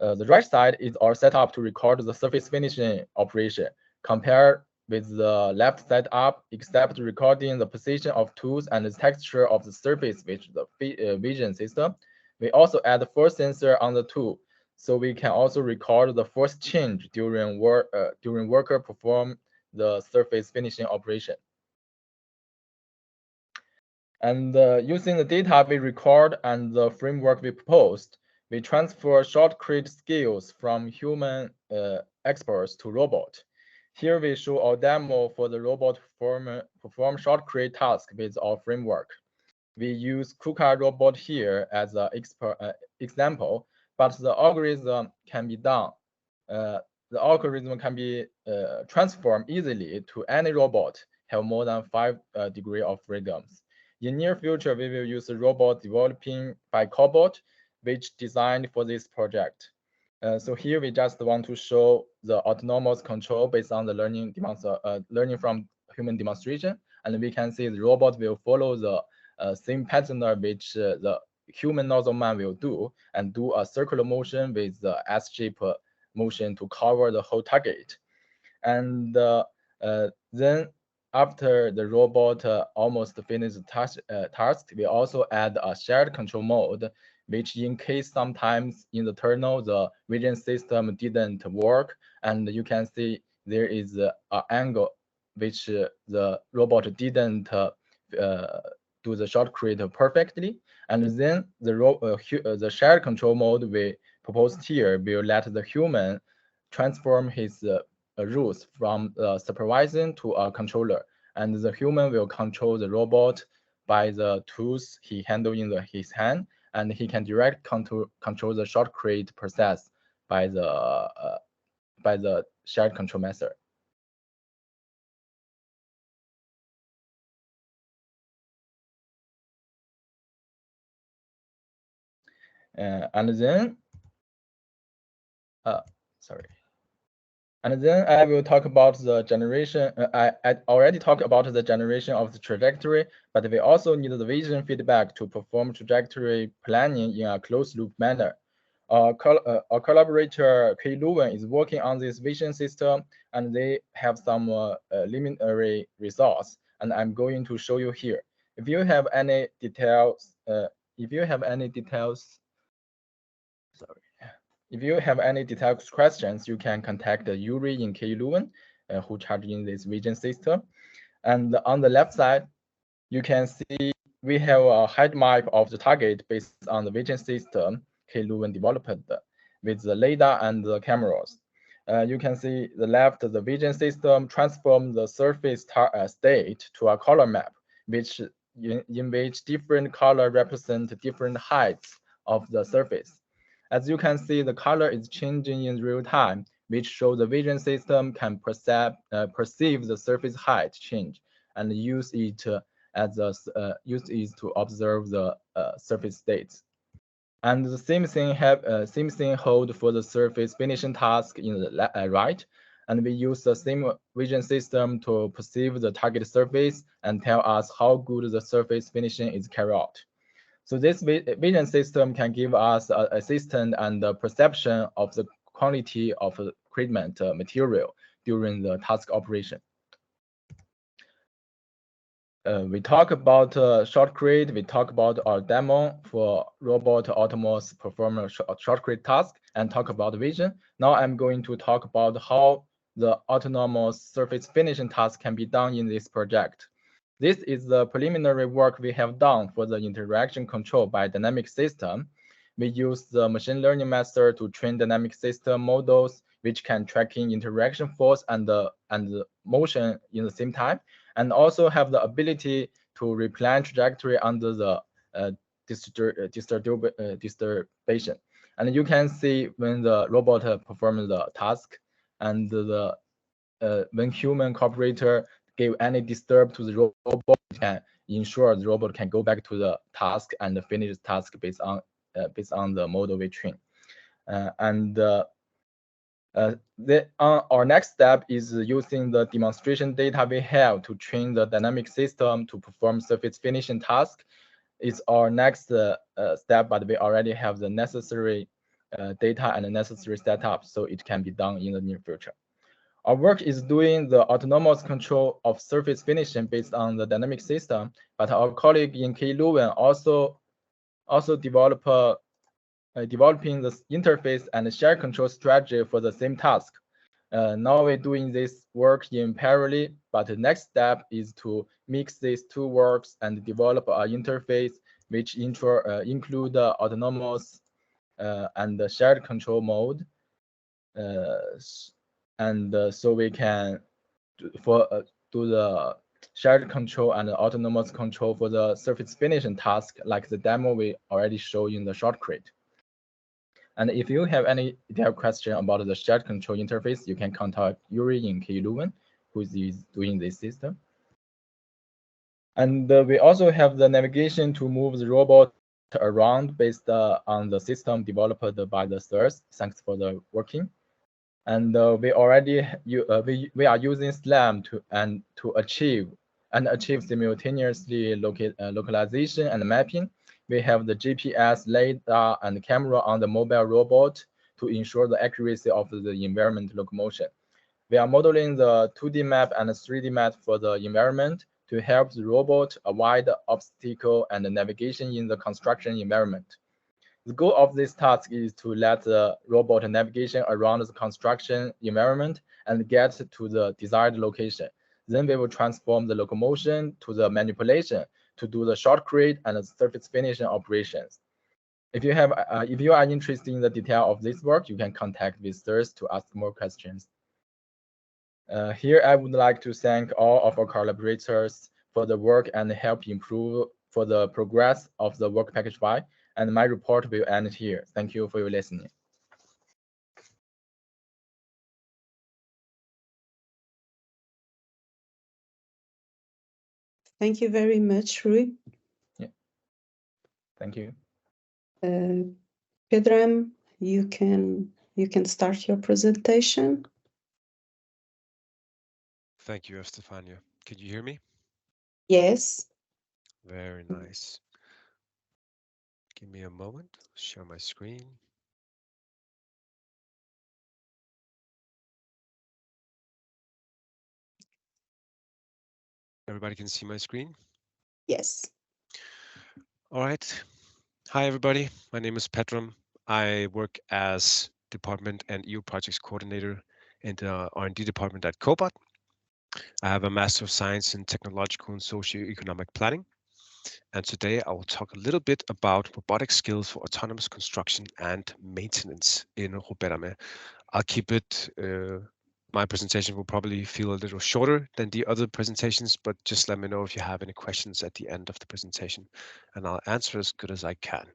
The right side is our setup to record the surface finishing operation. Compared with the left setup, except recording the position of tools and the texture of the surface with the vision system, we also add the force sensor on the tool, so we can also record the force change during worker perform the surface finishing operation. And using the data we record and the framework we proposed, we transfer shotcrete skills from human experts to robot. Here we show our demo for the robot perform shotcrete task with our framework. We use KUKA robot here as an example, but the algorithm can be done. The algorithm can be transformed easily to any robot have more than 5 degrees of freedoms. In near future, we will use a robot developing by cobot, which designed for this project. So here we just want to show the autonomous control based on the learning from human demonstration, and we can see the robot will follow the same pattern which the human nozzle man will do, and do a circular motion with the S-shape motion to cover the whole target. And then after the robot almost finished the task, we also add a shared control mode, which in case sometimes in the tunnel the vision system didn't work, and you can see there is an angle which the robot didn't do the shortcut perfectly, and then the shared control mode we proposed here will let the human transform his rules from supervising to a controller, and the human will control the robot by the tools he handles in his hand, and he can direct control the shortcut process by the shared control method. And then, sorry. And then I will talk about the generation. I already talked about the generation of the trajectory, but we also need the vision feedback to perform trajectory planning in a closed loop manner. Our collaborator Kei Luwen is working on this vision system, and they have some preliminary results, and I'm going to show you here. If you have any details, If you have any detailed questions, you can contact Yuri in Kei Luwen, who charging this vision system. And on the left side, you can see we have a height map of the target based on the vision system Kei Luwen developed with the LiDAR and the cameras. You can see the left, the vision system transforms the surface state to a color map, in which different color represent different heights of the surface. As you can see, the color is changing in real time, which shows the vision system can perceive the surface height change and use it to observe the surface states. And the same thing hold for the surface finishing task in the right. And we use the same vision system to perceive the target surface and tell us how good the surface finishing is carried out. So this vision system can give us assistance and perception of the quantity of equipment material during the task operation. We talk about shortcut. We talk about our demo for robot autonomous perform a shortcut task and talk about vision. Now I'm going to talk about how the autonomous surface finishing task can be done in this project. This is the preliminary work we have done for the interaction control by dynamic system. We use the machine learning method to train dynamic system models, which can tracking interaction force and motion in the same time, and also have the ability to replan trajectory under the disturbation. And you can see when the robot performs the task, and when human cooperator give any disturb to the robot, can ensure the robot can go back to the task and finish the task based on the model we train. Our next step is using the demonstration data we have to train the dynamic system to perform surface finishing task. It's our next step, but we already have the necessary data and the necessary setup, so it can be done in the near future. Our work is doing the autonomous control of surface finishing based on the dynamic system, but our colleague in Kei Luwen also developing the interface and shared control strategy for the same task. Now we're doing this work in parallel, but the next step is to mix these two works and develop an interface which include the autonomous and the shared control mode. So we can do the shared control and the autonomous control for the surface finishing task, like the demo we already showed in the shortcut. And if you have any detailed question about the shared control interface, you can contact Yuri in Kei Luwen, who is doing this system. And we also have the navigation to move the robot around based on the system developed by the sirs. Thanks for the working. And we already we are using SLAM to achieve simultaneously localization and mapping. We have the GPS, LiDAR, and camera on the mobile robot to ensure the accuracy of the environment locomotion. We are modeling the 2D map and 3D map for the environment to help the robot avoid obstacle and navigation in the construction environment. The goal of this task is to let the robot navigation around the construction environment and get to the desired location. Then we will transform the locomotion to the manipulation to do the shotcrete and the surface finishing operations. If you are interested in the detail of this work, you can contact visitors to ask more questions. Here, I would like to thank all of our collaborators for the work and help improve for the progress of the work package 5. And my report will end here. Thank you for your listening. Thank you very much, Rui. Yeah. Thank you. Pedram, you can start your presentation. Thank you, Estefania. Can you hear me? Yes. Very nice. Give me a moment. Share my screen. Everybody can see my screen? Yes. All right. Hi, everybody. My name is Pedram. I work as Department and EU Projects Coordinator in the R&D department at Cobot. I have a Master of Science in Technological and Socio-Economic Planning. And today I will talk a little bit about robotic skills for autonomous construction and maintenance in RoBétArmé. I'll keep it, my presentation will probably feel a little shorter than the other presentations, but just let me know if you have any questions at the end of the presentation, and I'll answer as good as I can.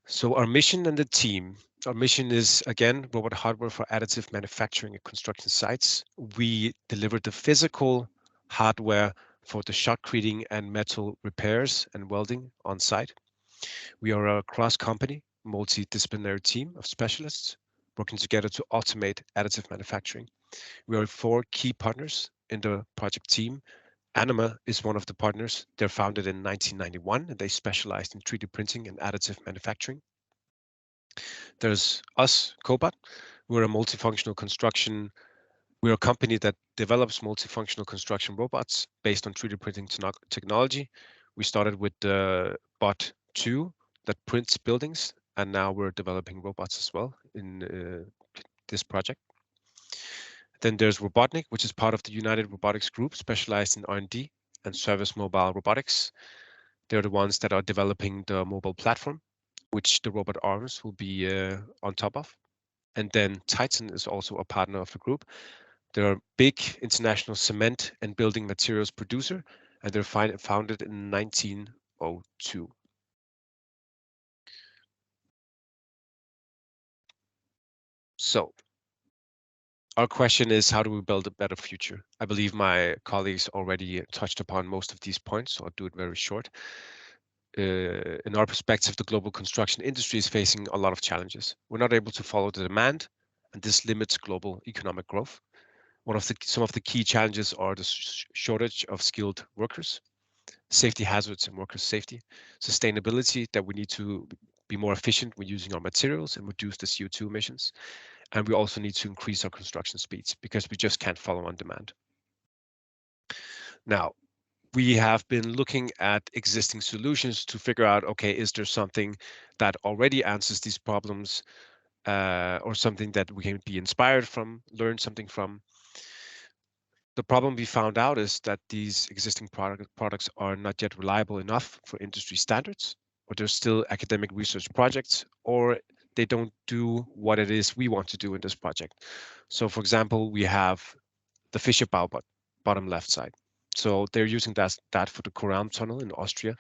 So our mission and the team, our mission is, again, robot hardware for additive manufacturing at construction sites. We deliver the physical hardware for the shotcreting and metal repairs and welding on site. We are a cross-company, multidisciplinary team of specialists working together to automate additive manufacturing. We are 4 key partners in the project team. Anima is one of the partners. They're founded in 1991, and they specialized in 3D printing and additive manufacturing. There's us, Cobot. We're a multifunctional construction. We're a company that develops multifunctional construction robots based on 3D printing technology. We started with the Bot 2 that prints buildings, and now we're developing robots as well in this project. Then there's Robotnik, which is part of the United Robotics Group, specialized in R&D and service mobile robotics. They're the ones that are developing the mobile platform, which the robot arms will be on top of. And then Titan is also a partner of the group. They're a big international cement and building materials producer, and they're founded in 1902. So our question is, how do we build a better future? I believe my colleagues already touched upon most of these points, so I'll do it very short. In our perspective, the global construction industry is facing a lot of challenges. We're not able to follow the demand, and this limits global economic growth. Some of the key challenges are the shortage of skilled workers, safety hazards and worker safety, sustainability, that we need to be more efficient when using our materials and reduce the CO2 emissions. And we also need to increase our construction speeds because we just can't follow on demand. Now, we have been looking at existing solutions to figure out, okay, is there something that already answers these problems or something that we can be inspired from, learn something from? The problem we found out is that these existing products are not yet reliable enough for industry standards, or there's still academic research projects, or they don't do what it is we want to do in this project. So for example, we have the Fischer Baubot, bottom left side. So they're using that for the Koralm tunnel in Austria.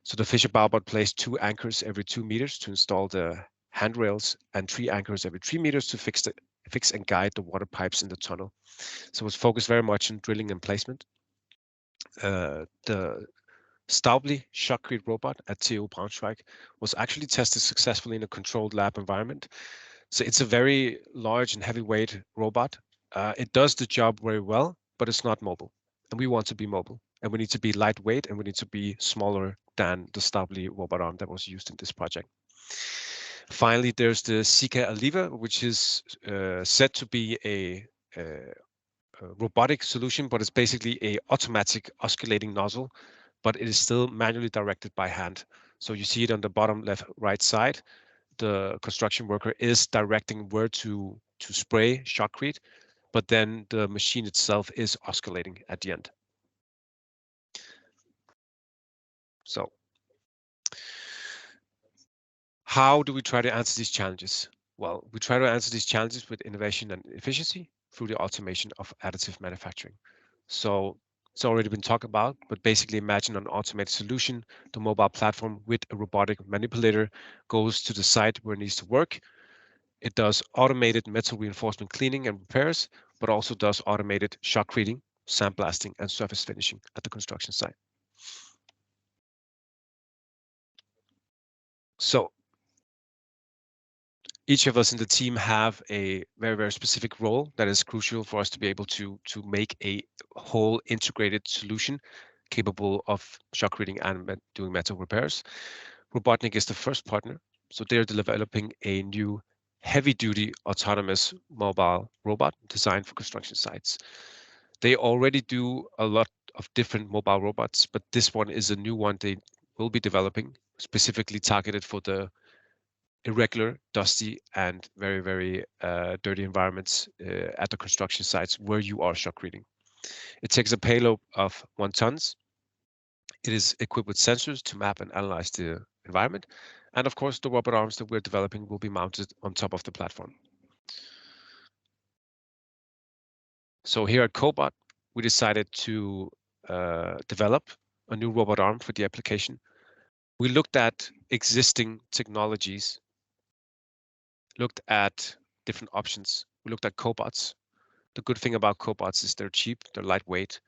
So the Fischer Baubot placed 2 anchors every 2 meters to install the handrails and 3 anchors every 3 meters to fix and guide the water pipes in the tunnel. So it's focused very much on drilling and placement. The Staubli shotcrete robot at TU Braunschweig was actually tested successfully in a controlled lab environment. So it's a very large and heavyweight robot. It does the job very well, but it's not mobile. And we want to be mobile. And we need to be lightweight, and we need to be smaller than the Staubli robot arm that was used in this project. Finally, there's the Sika Aliva, which is said to be a robotic solution, but it's basically a automatic oscillating nozzle, but it is still manually directed by hand. So you see it on the bottom left right side. The construction worker is directing where to spray shotcrete, but then the machine itself is oscillating at the end. So how do we try to answer these challenges? Well, we try to answer these challenges with innovation and efficiency through the automation of additive manufacturing. So it's already been talked about, but basically imagine an automated solution. The mobile platform with a robotic manipulator goes to the site where it needs to work. It does automated metal reinforcement cleaning and repairs, but also does automated shotcreting, sandblasting, and surface finishing at the construction site. So each of us in the team have a very, very specific role that is crucial for us to be able to make a whole integrated solution capable of shotcreting and doing metal repairs. Robotnik is the first partner. So they're developing a new heavy-duty autonomous mobile robot designed for construction sites. They already do a lot of different mobile robots, but this one is a new one they will be developing, specifically targeted for the irregular, dusty, and very, very dirty environments at the construction sites where you are shotcreting. It takes a payload of 1 ton. It is equipped with sensors to map and analyze the environment. And of course, the robot arms that we're developing will be mounted on top of the platform. So here at Cobot, we decided to develop a new robot arm for the application. We looked at existing technologies, looked at different options. We looked at cobots. The good thing about cobots is they're cheap, they're lightweight,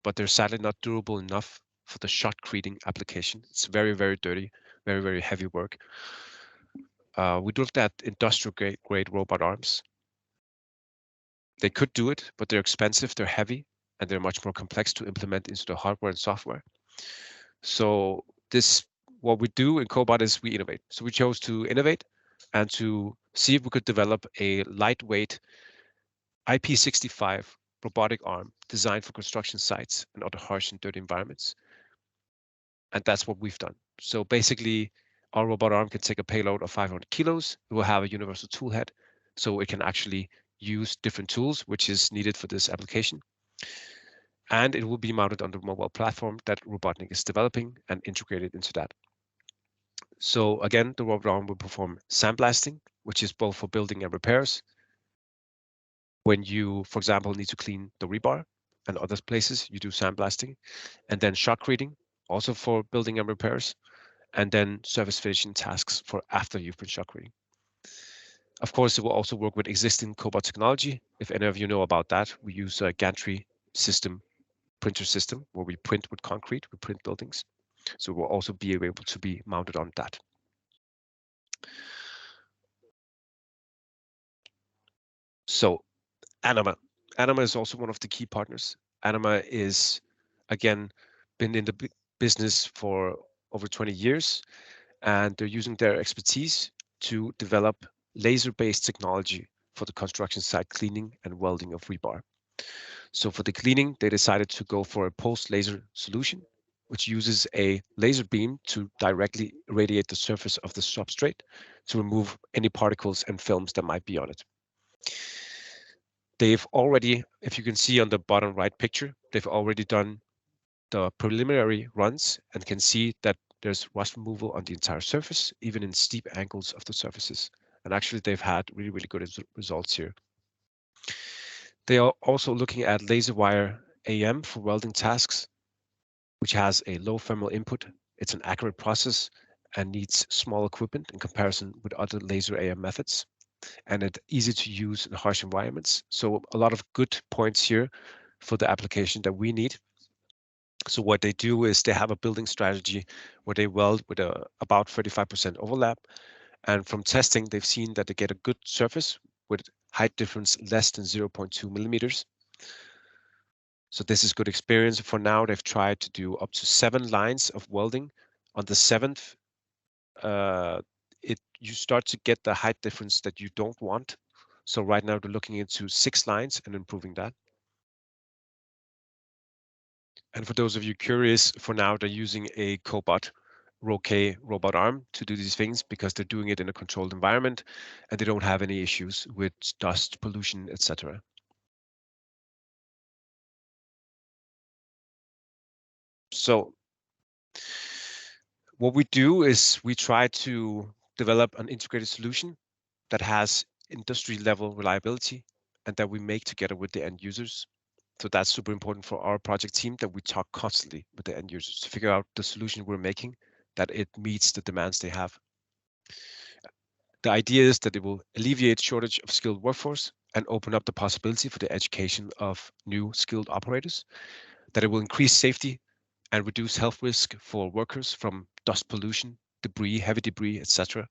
but they're sadly not durable enough for the shotcreting application. It's very, very dirty, very, very heavy work. We looked at industrial grade robot arms. They could do it, but they're expensive, they're heavy, and they're much more complex to implement into the hardware and software. So what we do in Cobot is we innovate. So we chose to innovate and to see if we could develop a lightweight IP65 robotic arm designed for construction sites and other harsh and dirty environments. And that's what we've done. So basically, our robot arm can take a payload of 500 kilos. It will have a universal tool head, so it can actually use different tools, which is needed for this application. And it will be mounted on the mobile platform that Robotnik is developing and integrated into that. So again, the robot arm will perform sandblasting, which is both for building and repairs. When you, for example, need to clean the rebar and other places, you do sandblasting, and then shotcreting, also for building and repairs, and then surface finishing tasks for after you've been shotcreting. Of course, it will also work with existing Cobot technology. If any of you know about that, we use a gantry system, printer system, where we print with concrete, we print buildings. So we'll also be able to be mounted on that. So Anima. Anima is also one of the key partners. Anima is, again, been in the business for over 20 years, and they're using their expertise to develop laser-based technology for the construction site cleaning and welding of rebar. So for the cleaning, they decided to go for a pulse laser solution, which uses a laser beam to directly irradiate the surface of the substrate to remove any particles and films that might be on it. They've already, if you can see on the bottom right picture, they've already done the preliminary runs and can see that there's rust removal on the entire surface, even in steep angles of the surfaces. And actually, they've had really, really good results here. They are also looking at laser wire AM for welding tasks, which has a low thermal input. It's an accurate process and needs small equipment in comparison with other laser AM methods. And it's easy to use in harsh environments. So a lot of good points here for the application that we need. So what they do is they have a building strategy where they weld with about 35% overlap. And from testing, they've seen that they get a good surface with height difference less than 0.2 millimeters. So this is good experience. For now, they've tried to do up to 7 lines of welding. On the 7th, you start to get the height difference that you don't want. So right now they're looking into 6 lines and improving that. And for those of you curious, for now they're using a cobot, RoBe robot arm, to do these things because they're doing it in a controlled environment and they don't have any issues with dust, pollution, etc. So what we do is we try to develop an integrated solution that has industry level reliability and that we make together with the end users. So that's super important for our project team, that we talk constantly with the end users to figure out the solution we're making, that it meets the demands they have. The idea is that it will alleviate shortage of skilled workforce and open up the possibility for the education of new skilled operators, that it will increase safety and reduce health risk for workers from dust pollution, debris, heavy debris, etc.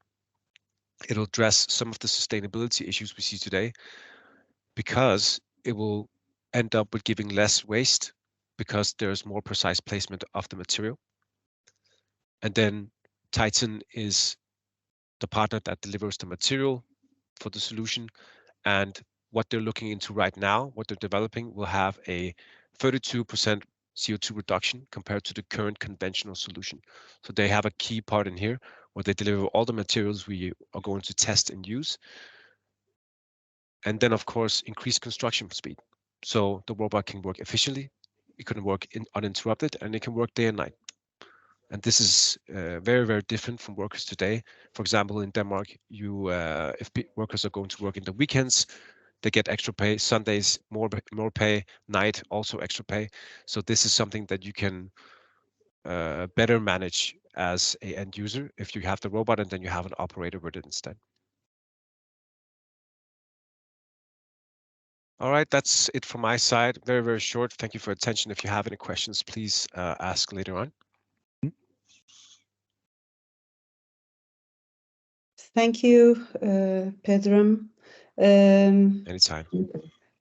It'll address some of the sustainability issues we see today because it will end up with giving less waste because there's more precise placement of the material. And then Titan is the partner that delivers the material for the solution. And what they're looking into right now, what they're developing, will have a 32% CO2 reduction compared to the current conventional solution. So they have a key part in here where they deliver all the materials we are going to test and use. And then, of course, increase construction speed. So the robot can work efficiently, it can work uninterrupted, and it can work day and night. And this is very, very different from workers today. For example, in Denmark, if workers are going to work in the weekends, they get extra pay. Sundays, more pay. Night, also extra pay. So this is something that you can better manage as an end user if you have the robot and then you have an operator with it instead. All right, that's it from my side. Very, very short. Thank you for your attention. If you have any questions, please ask later on. Thank you, Pedram. Anytime.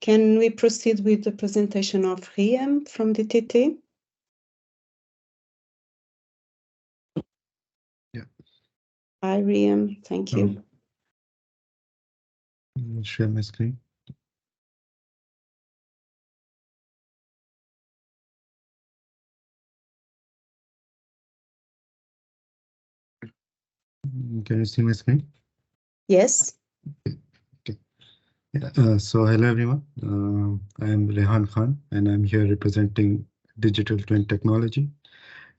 Can we proceed with the presentation of Riem from DTT? Yeah. Hi, Riem. Thank you. I'll share my screen. Can you see my screen? Yes. Okay. Yeah, so hello everyone. I am Rehan Khan and I'm here representing Digital Twin Technology.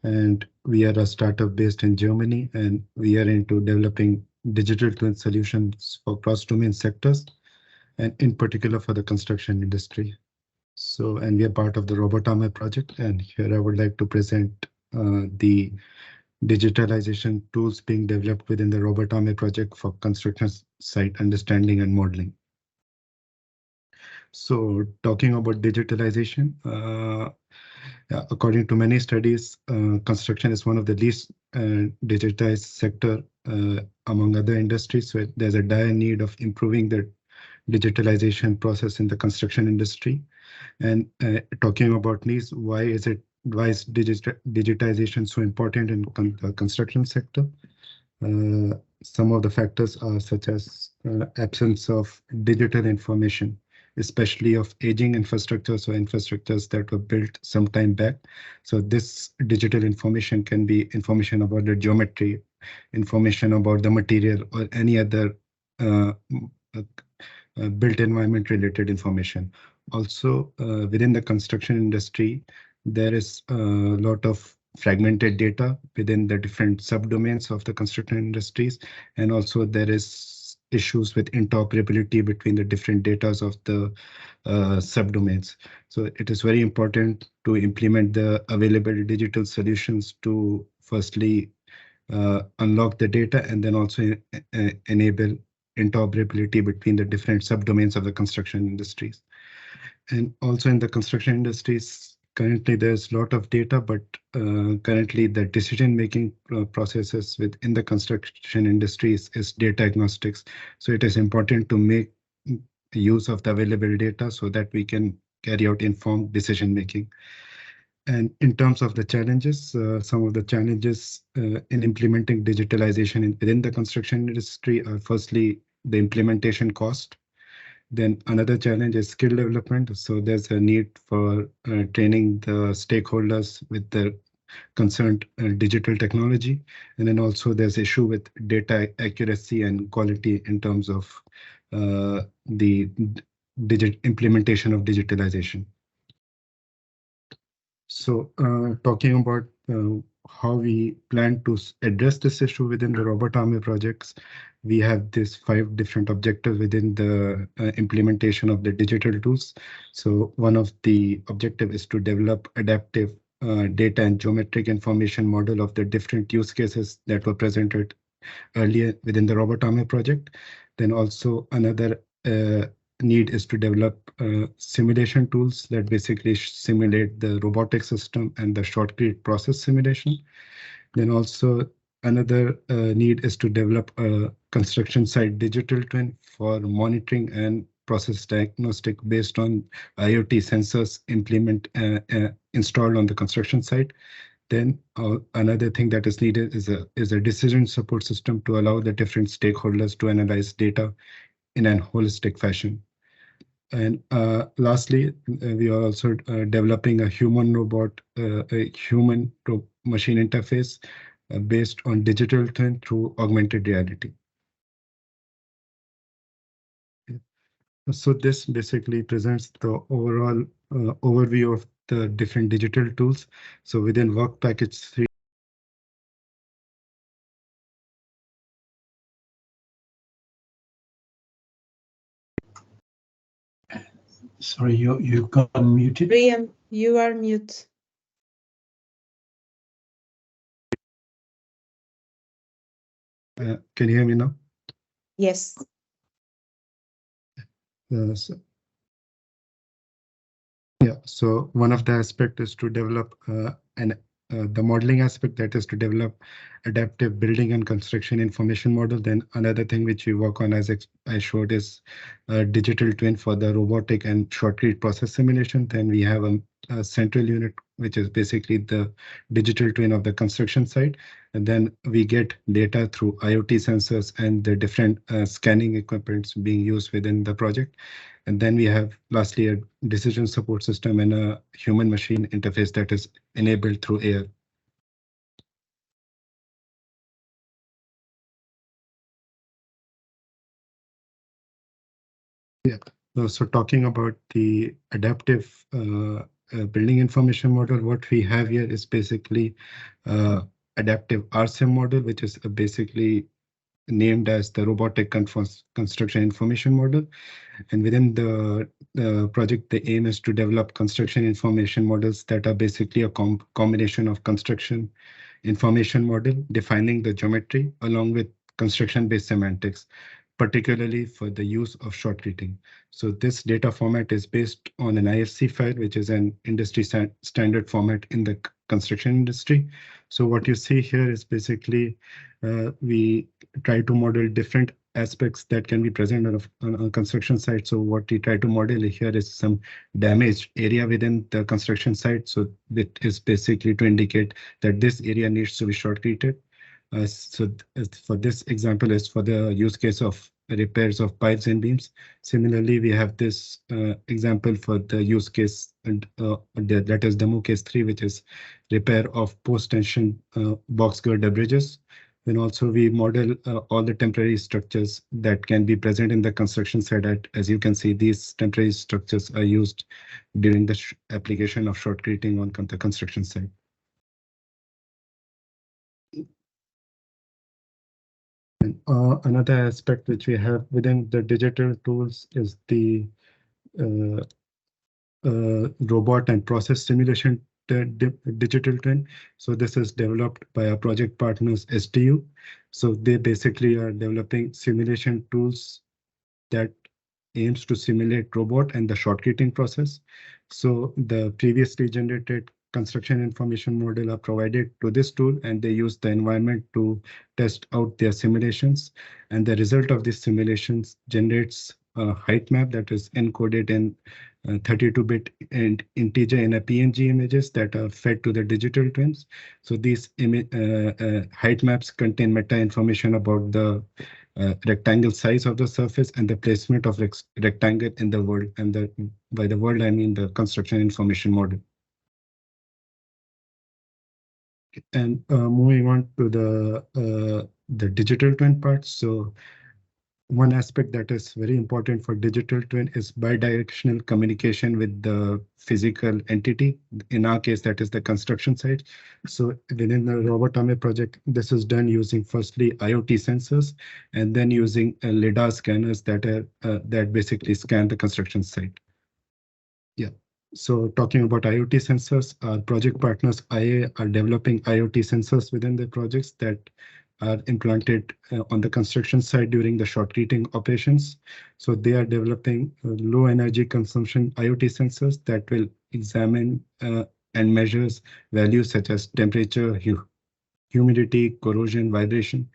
And we are a startup based in Germany and we are into developing digital twin solutions for cross-domain sectors and in particular for the construction industry. So, and we are part of the RoBétArmé project, and here I would like to present the digitalization tools being developed within the RoBétArmé project for construction site understanding and modeling. So talking about digitalization, according to many studies, construction is one of the least digitized sector among other industries. So there's a dire need of improving the digitalization process in the construction industry. And talking about needs, why is digitization so important in the construction sector? Some of the factors are such as absence of digital information, especially of aging infrastructure, so infrastructures that were built some time back. So this digital information can be information about the geometry, information about the material, or any other built environment related information. Also, within the construction industry, there is a lot of fragmented data within the different subdomains of the construction industries. And also there is issues with interoperability between the different data of the subdomains. So it is very important to implement the available digital solutions to firstly unlock the data and then also enable interoperability between the different subdomains of the construction industries. And also in the construction industries, currently there's a lot of data, but currently the decision-making processes within the construction industries is data agnostics. So it is important to make use of the available data so that we can carry out informed decision-making. And in terms of the challenges, some of the challenges in implementing digitalization within the construction industry are firstly the implementation cost. Then another challenge is skill development. So there's a need for training the stakeholders with the concerned digital technology. And then also there's issue with data accuracy and quality in terms of the implementation of digitalization. So talking about how we plan to address this issue within the RoBétArmé projects, we have these 5 different objectives within the implementation of the digital tools. So one of the objective is to develop adaptive data and geometric information model of the different use cases that were presented earlier within the RoBétArmé project. Then also another need is to develop simulation tools that basically simulate the robotic system and the shotcrete process simulation. Then also another need is to develop a construction site digital twin for monitoring and process diagnostic based on IoT sensors installed on the construction site. Then another thing that is needed is a decision support system to allow the different stakeholders to analyze data in a holistic fashion. And lastly, we are also developing a human-robot, a human-machine interface based on digital twin through augmented reality. So this basically presents the overall overview of the different digital tools. So within Work Package 3, Sorry, you've got muted. Rian, you are mute. can you hear me now? Yes. So one of the aspects is to develop the modeling aspect, that is to develop adaptive building and construction information model. Then another thing which we work on, as I showed, is a digital twin for the robotic and shotcrete process simulation. Then we have a central unit, which is basically the digital twin of the construction site. And then we get data through IoT sensors and the different scanning equipments being used within the project. And then we have lastly a decision support system and a human machine interface that is enabled through AR. So talking about the adaptive building information model, what we have here is basically adaptive RSIM model, which is basically named as the robotic construction information model. And within the project, the aim is to develop construction information models that are basically a combination of construction information model defining the geometry along with construction-based semantics, particularly for the use of shotcreting. So this data format is based on an IFC file, which is an industry standard format in the construction industry. So what you see here is basically we try to model different aspects that can be present on a construction site. So what we try to model here is some damaged area within the construction site. So it is basically to indicate that this area needs to be shotcreted. So for this example is for the use case of repairs of pipes and beams. Similarly, we have this example for the use case, and that is demo case 3, which is repair of post-tension box girder bridges. Then also we model all the temporary structures that can be present in the construction site. As you can see, these temporary structures are used during the application of shotcreting on the construction site. And another aspect which we have within the digital tools is the robot and process simulation digital twin. So this is developed by our project partners STU. So they basically are developing simulation tools that aims to simulate robot and the shortcutting process. So the previously generated construction information model are provided to this tool, and they use the environment to test out their simulations. And the result of these simulations generates a height map that is encoded in 32-bit and integer in a PNG images that are fed to the digital twins. So these height maps contain meta information about the rectangle size of the surface and the placement of rectangle in the world. And by the world, I mean the construction information model. And moving on to the digital twin part. So one aspect that is very important for digital twin is bidirectional communication with the physical entity. In our case, that is the construction site. So within the RoBétArmé project, this is done using firstly IoT sensors and then using LiDAR scanners that basically scan the construction site. Yeah. So talking about IoT sensors, our project partners IA are developing IoT sensors within their projects that are implanted on the construction site during the shortcutting operations. So they are developing low energy consumption IoT sensors that will examine and measures values such as temperature, humidity, corrosion, vibration,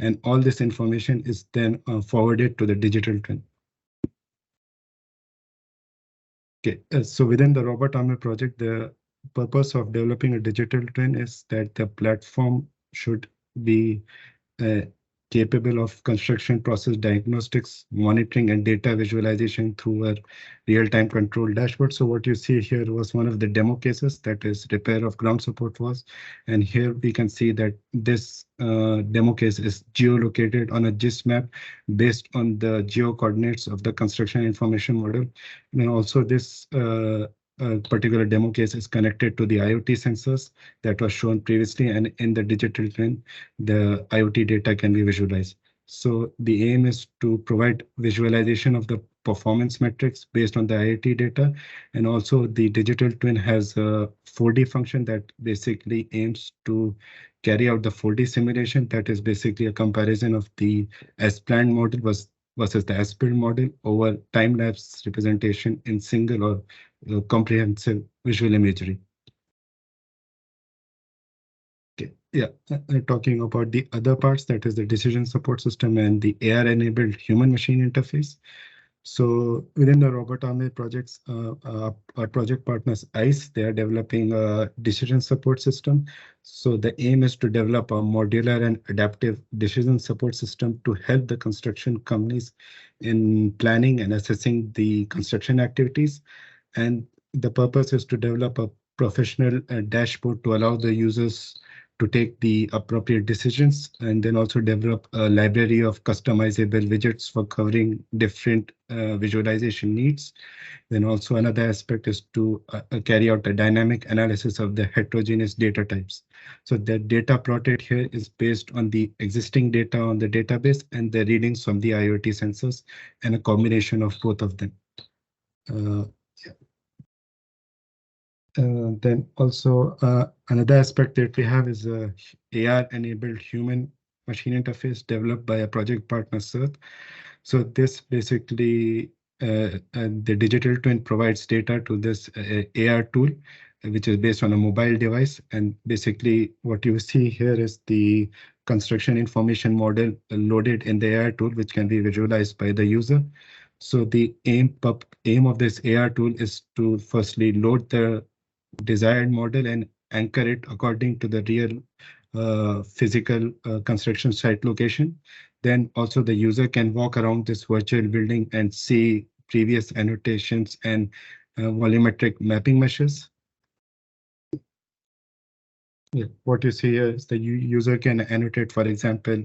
and all this information is then forwarded to the digital twin. Okay, so within the RoBétArmé project, the purpose of developing a digital twin is that the platform should be capable of construction process diagnostics, monitoring, and data visualization through a real-time control dashboard. So what you see here was one of the demo cases, that is repair of ground support was. And here we can see that this demo case is geolocated on a GIS map based on the geo coordinates of the construction information model. And also this particular demo case is connected to the IoT sensors that was shown previously, and in the digital twin, the IoT data can be visualized. So the aim is to provide visualization of the performance metrics based on the IoT data. And also the digital twin has a 4D function that basically aims to carry out the 4D simulation. That is basically a comparison of the as-planned model versus the as-built model over time-lapse representation in single or comprehensive visual imagery. Okay, yeah, talking about the other parts, that is the decision support system and the AR-enabled human-machine interface. So within the RoBétArmé projects, our project partners ICE, they are developing a decision support system. So the aim is to develop a modular and adaptive decision support system to help the construction companies in planning and assessing the construction activities. And the purpose is to develop a professional dashboard to allow the users to take the appropriate decisions, and then also develop a library of customizable widgets for covering different visualization needs. Then also another aspect is to carry out a dynamic analysis of the heterogeneous data types. So the data plotted here is based on the existing data on the database and the readings from the IoT sensors, and a combination of both of them. Then also another aspect that we have is a AR-enabled human-machine interface developed by a project partner, CERT. So this basically, the digital twin provides data to this AR tool, which is based on a mobile device. And basically what you see here is the construction information model loaded in the AR tool, which can be visualized by the user. So the aim of this AR tool is to firstly load the desired model and anchor it according to the real physical construction site location. Then also the user can walk around this virtual building and see previous annotations and volumetric mapping measures. Yeah, what you see here is the user can annotate, for example,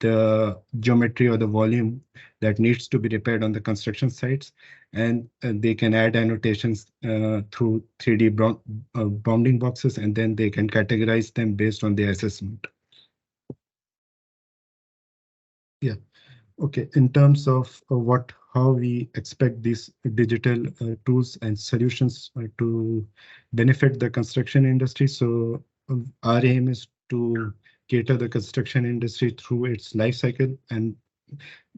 the geometry or the volume that needs to be repaired on the construction sites, and they can add annotations through 3D bounding boxes, and then they can categorize them based on the assessment. Yeah, okay. In terms of how we expect these digital tools and solutions to benefit the construction industry. So our aim is to cater the construction industry through its life cycle and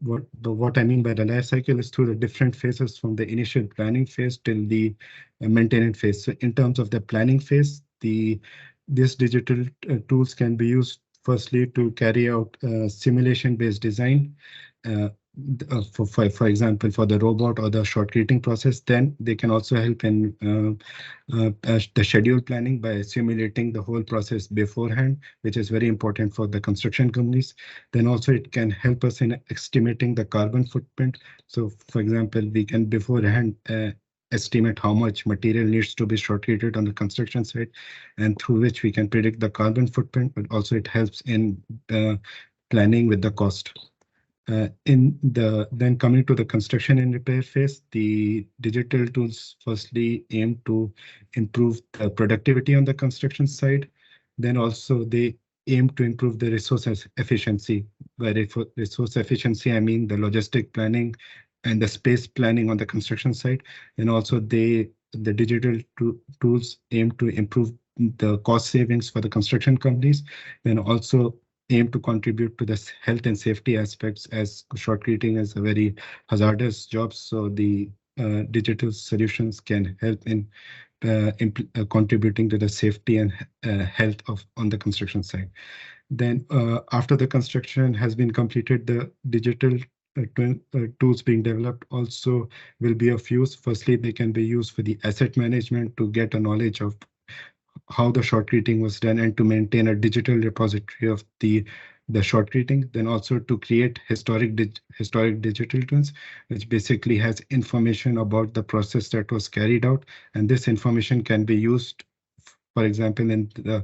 what I mean by the life cycle is through the different phases from the initial planning phase till the maintenance phase. So in terms of the planning phase, these digital tools can be used firstly to carry out simulation-based design. For example, for the robot or the shotcreting process, then they can also help in the schedule planning by simulating the whole process beforehand, which is very important for the construction companies. Then also it can help us in estimating the carbon footprint. So for example, we can beforehand estimate how much material needs to be shotcreted on the construction site, and through which we can predict the carbon footprint, but also it helps in planning with the cost. Then coming to the construction and repair phase, the digital tools firstly aim to improve the productivity on the construction side. Then also they aim to improve the resource efficiency. By resource efficiency, I mean the logistic planning and the space planning on the construction site. And also the digital tools aim to improve the cost savings for the construction companies, and also aim to contribute to the health and safety aspects, as shotcreting is a very hazardous job. So the digital solutions can help in contributing to the safety and health on the construction site. Then after the construction has been completed, the digital tools being developed also will be of use. Firstly, they can be used for the asset management to get a knowledge of how the shotcreting was done and to maintain a digital repository of the shotcreting. Then also to create historic digital twins, which basically has information about the process that was carried out, and this information can be used, for example, in the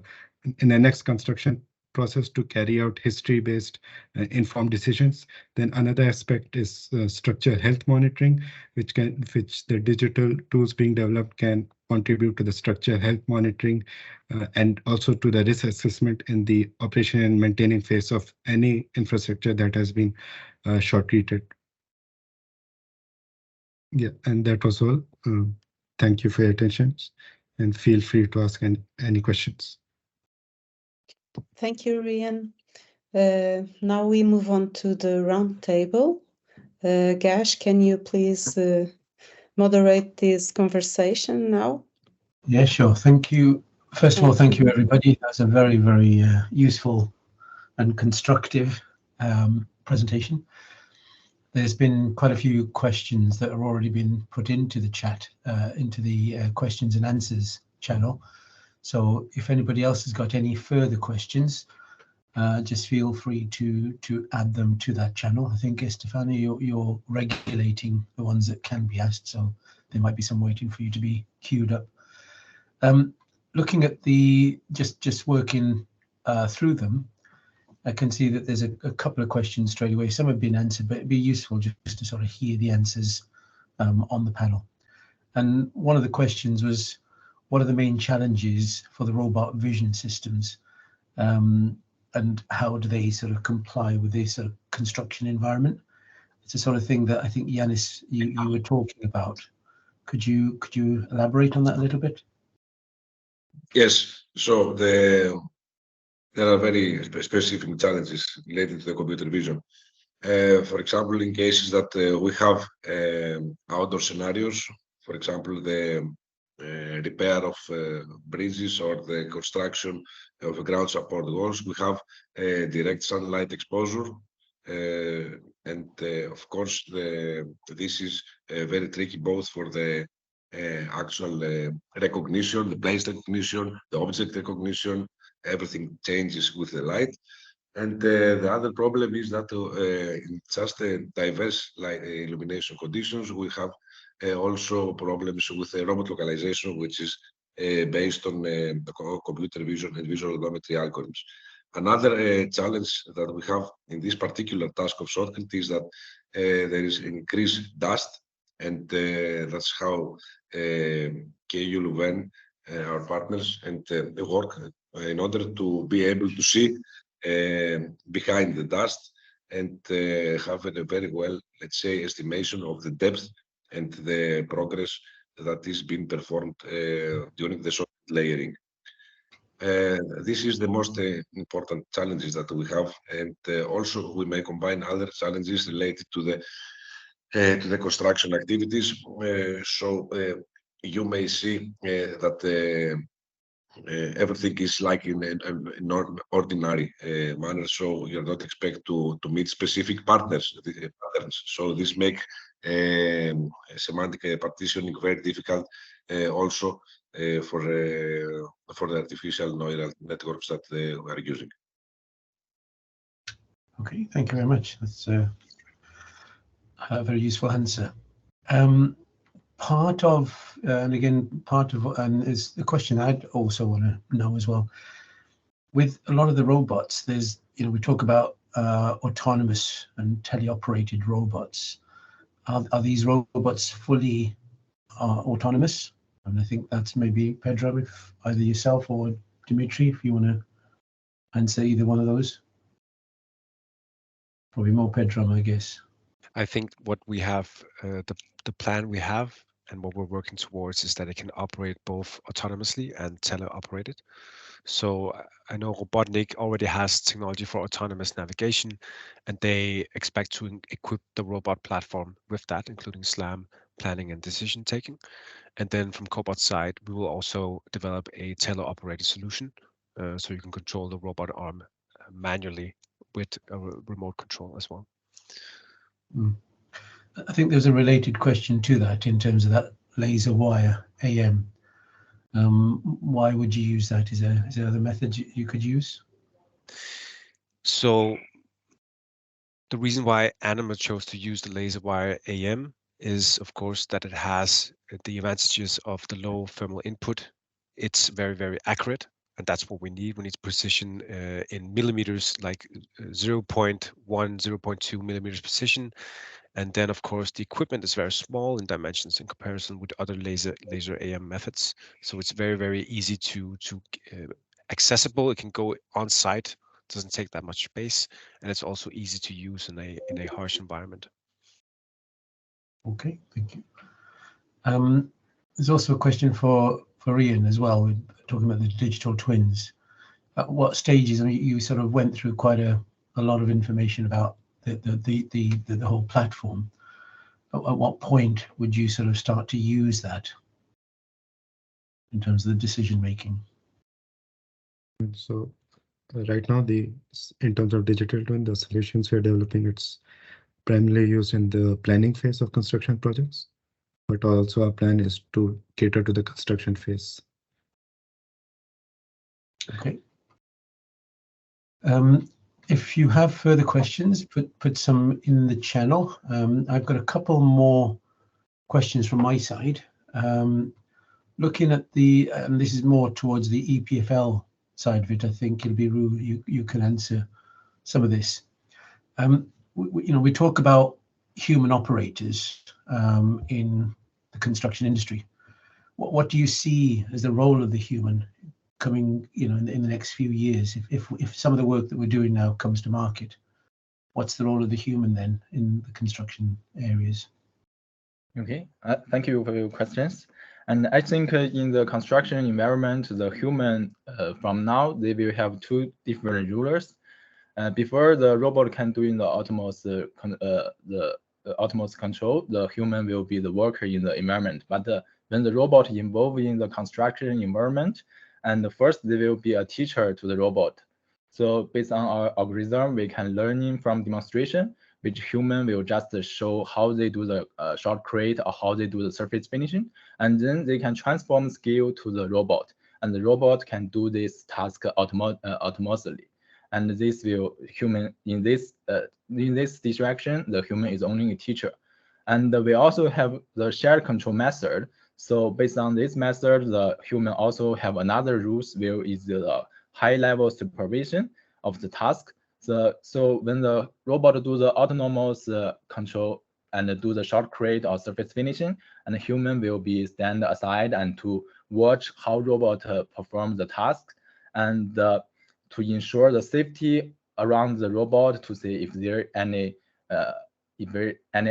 next construction process to carry out history-based informed decisions. Then another aspect is structure health monitoring, which the digital tools being developed can contribute to the structure health monitoring and also to the risk assessment in the operation and maintaining phase of any infrastructure that has been shotcreted. Yeah, and that was all. Thank you for your attention, and feel free to ask any questions. Thank you, Rian. Now we move on to the round table. Gash, can you please moderate this conversation now? Yeah, sure. Thank you. First of all, thank you, everybody. That's a very, very useful and constructive presentation. There's been quite a few questions that have already been put into the chat, into the questions and answers channel. So if anybody else has got any further questions, just feel free to add them to that channel. I think, Stefano, you're regulating the ones that can be asked, so there might be some waiting for you to be queued up. Looking at the just working through them, I can see that there's a couple of questions straight away. Some have been answered, but it'd be useful just to sort of hear the answers on the panel. And one of the questions was, what are the main challenges for the robot vision systems, and how do they sort of comply with this sort of construction environment? It's the sort of thing that I think, Yanis, you were talking about. Could you elaborate on that a little bit? Yes. So there are very specific challenges related to the computer vision. For example, in cases that we have outdoor scenarios, for example, the repair of bridges or the construction of ground support walls, we have direct sunlight exposure. And of course, this is very tricky both for the actual recognition, the place recognition, the object recognition, everything changes with the light. And the other problem is that in just diverse light illumination conditions, we have also problems with robot localization, which is based on computer vision and visual odometry algorithms. Another challenge that we have in this particular task of shotcrete is that there is increased dust, and that's how KU Leuven, our partners, and they work in order to be able to see behind the dust and have a very well, let's say, estimation of the depth and the progress that is being performed during the shotcrete layering. this is the most important challenges that we have, and also we may combine other challenges related to the construction activities. So you may see that everything is like in an ordinary manner, so you're not expect to meet specific patterns. So this make semantic partitioning very difficult, also for the artificial neural networks that we are using. Okay, thank you very much. That's a very useful answer. Part of, and is the question I'd also want to know as well. With a lot of the robots, there's, we talk about autonomous and teleoperated robots. Are these robots fully autonomous? And I think that's maybe Pedro, if either yourself or Dimitri, if you want to answer either one of those. Probably more Pedro, I guess. I think what we have, the plan we have and what we're working towards is that it can operate both autonomously and teleoperated. So I know Robotnik already has technology for autonomous navigation, and they expect to equip the robot platform with that, including SLAM, planning and decision taking. And then from Cobot's side, we will also develop a teleoperated solution, so you can control the robot arm manually with a remote control as well. I think there's a related question to that in terms of that laser wire AM. Why would you use that? Is there other methods you could use? So the reason why Anima chose to use the laser wire AM is, of course, that it has the advantages of the low thermal input. It's very, very accurate, and that's what we need. We need precision in millimeters, like 0.1, 0.2 millimeters precision. And then, of course, the equipment is very small in dimensions in comparison with other laser AM methods. So it's very, very easy to accessible. It can go on site, doesn't take that much space, and it's also easy to use in a harsh environment. Okay, thank you. There's also a question for Ian as well. We're talking about the digital twins. At what stages? I mean, you sort of went through quite a lot of information about the whole platform. At what point would you sort of start to use that in terms of the decision making? So right now, in terms of digital twin, the solutions we're developing, it's primarily used in the planning phase of construction projects, but also our plan is to cater to the construction phase. Okay. If you have further questions, put some in the channel. I've got a couple more questions from my side. Looking at this is more towards the EPFL side of it. I think it'll be Ru, you can answer some of this. We talk about human operators in the construction industry. What do you see as the role of the human coming, in the next few years? If some of the work that we're doing now comes to market, what's the role of the human then in the construction areas? Okay, thank you for your questions. And I think in the construction environment, the human from now, they will have two different rulers. Before the robot can do in the autonomous control, the human will be the worker in the environment. But when the robot involved in the construction environment, and first they will be a teacher to the robot. So based on our algorithm, we can learning from demonstration, which human will just show how they do the short create or how they do the surface finishing, and then they can transform skill to the robot, and the robot can do this task autonomously. And this will human in this direction, the human is only a teacher. And we also have the shared control method. So based on this method, the human also have another rules, where is the high level supervision of the task. So when the robot do the autonomous control and do the short create or surface finishing, and the human will be stand aside and to watch how robot perform the task, and to ensure the safety around the robot, to see if there any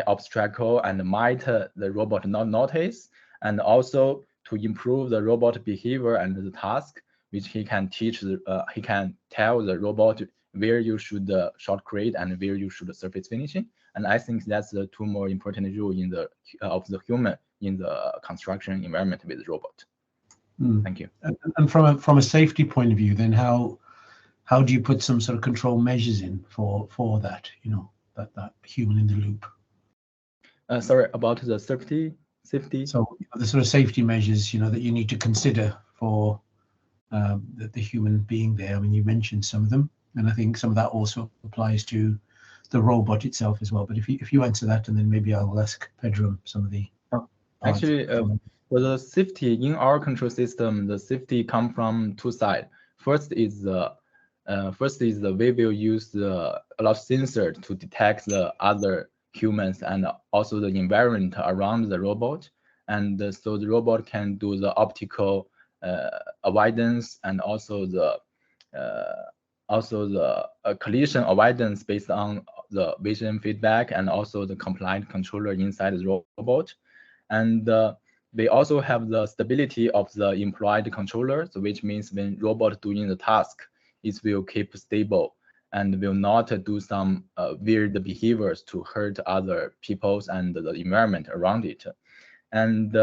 obstacle and might the robot not notice, and also to improve the robot behavior and the task. which he can teach. He can tell the robot where you should shotcrete and where you should surface finishing. And I think that's the two more important role in the of the human in the construction environment with robot. Thank you. And from a safety point of view, then how do you put some sort of control measures in for that? You know, that human in the loop. Sorry, about the safety. So the sort of safety measures, you know, that you need to consider for the human being there. I mean, you mentioned some of them, and I think some of that also applies to the robot itself as well. But if you answer that, and then maybe I'll ask Pedram some of the. Actually, for the safety in our control system, the safety come from two sides. First is we will use a lot of sensors to detect the other humans and also the environment around the robot, and so the robot can do the optical avoidance and also the collision avoidance based on the vision feedback and also the compliant controller inside the robot. And we also have the stability of the employed controller, so which means when robot doing the task, it will keep stable and will not do some weird behaviors to hurt other peoples and the environment around it. And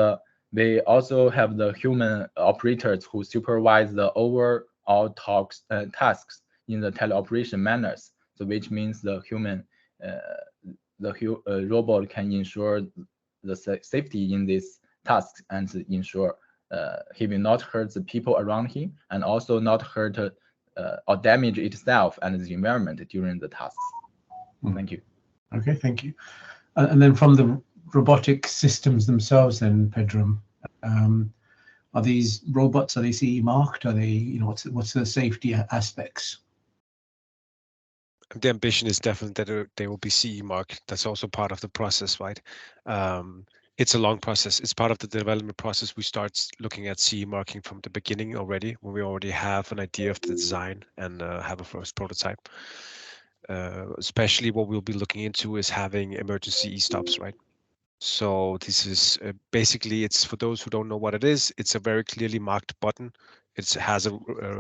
we also have the human operators who supervise the overall tasks in the teleoperation manners. So which means the robot can ensure the safety in these tasks and ensure he will not hurt the people around him and also not hurt or damage itself and the environment during the tasks. Thank you. Okay, thank you. And then from the robotic systems themselves, then Pedram, are these robots? Are they CE marked? Are they, you know, what's the safety aspects? The ambition is definitely that they will be CE marked. That's also part of the process, right? It's a long process. It's part of the development process. We start looking at CE marking from the beginning already, when we already have an idea of the design and have a first prototype. Especially what we'll be looking into is having emergency e-stops, right? So this is basically, it's for those who don't know what it is, it's a very clearly marked button. It has a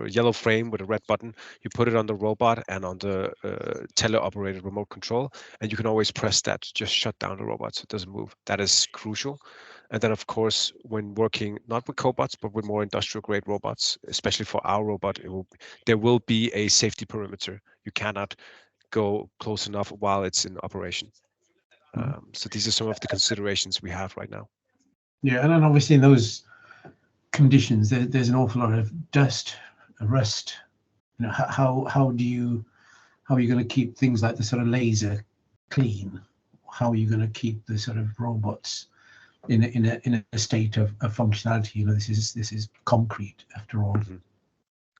yellow frame with a red button. You put it on the robot and on the tele-operated remote control, and you can always press that to just shut down the robot so it doesn't move. That is crucial. And then, of course, when working not with cobots, but with more industrial-grade robots, especially for our robot, there will be a safety perimeter. You cannot go close enough while it's in operation. So these are some of the considerations we have right now. Yeah, and then obviously in those conditions, there's an awful lot of dust, rust. You know, how are you going to keep things like the sort of laser clean? How are you going to keep the sort of robots in a state of functionality? You know, this is concrete after all. Mm-hmm.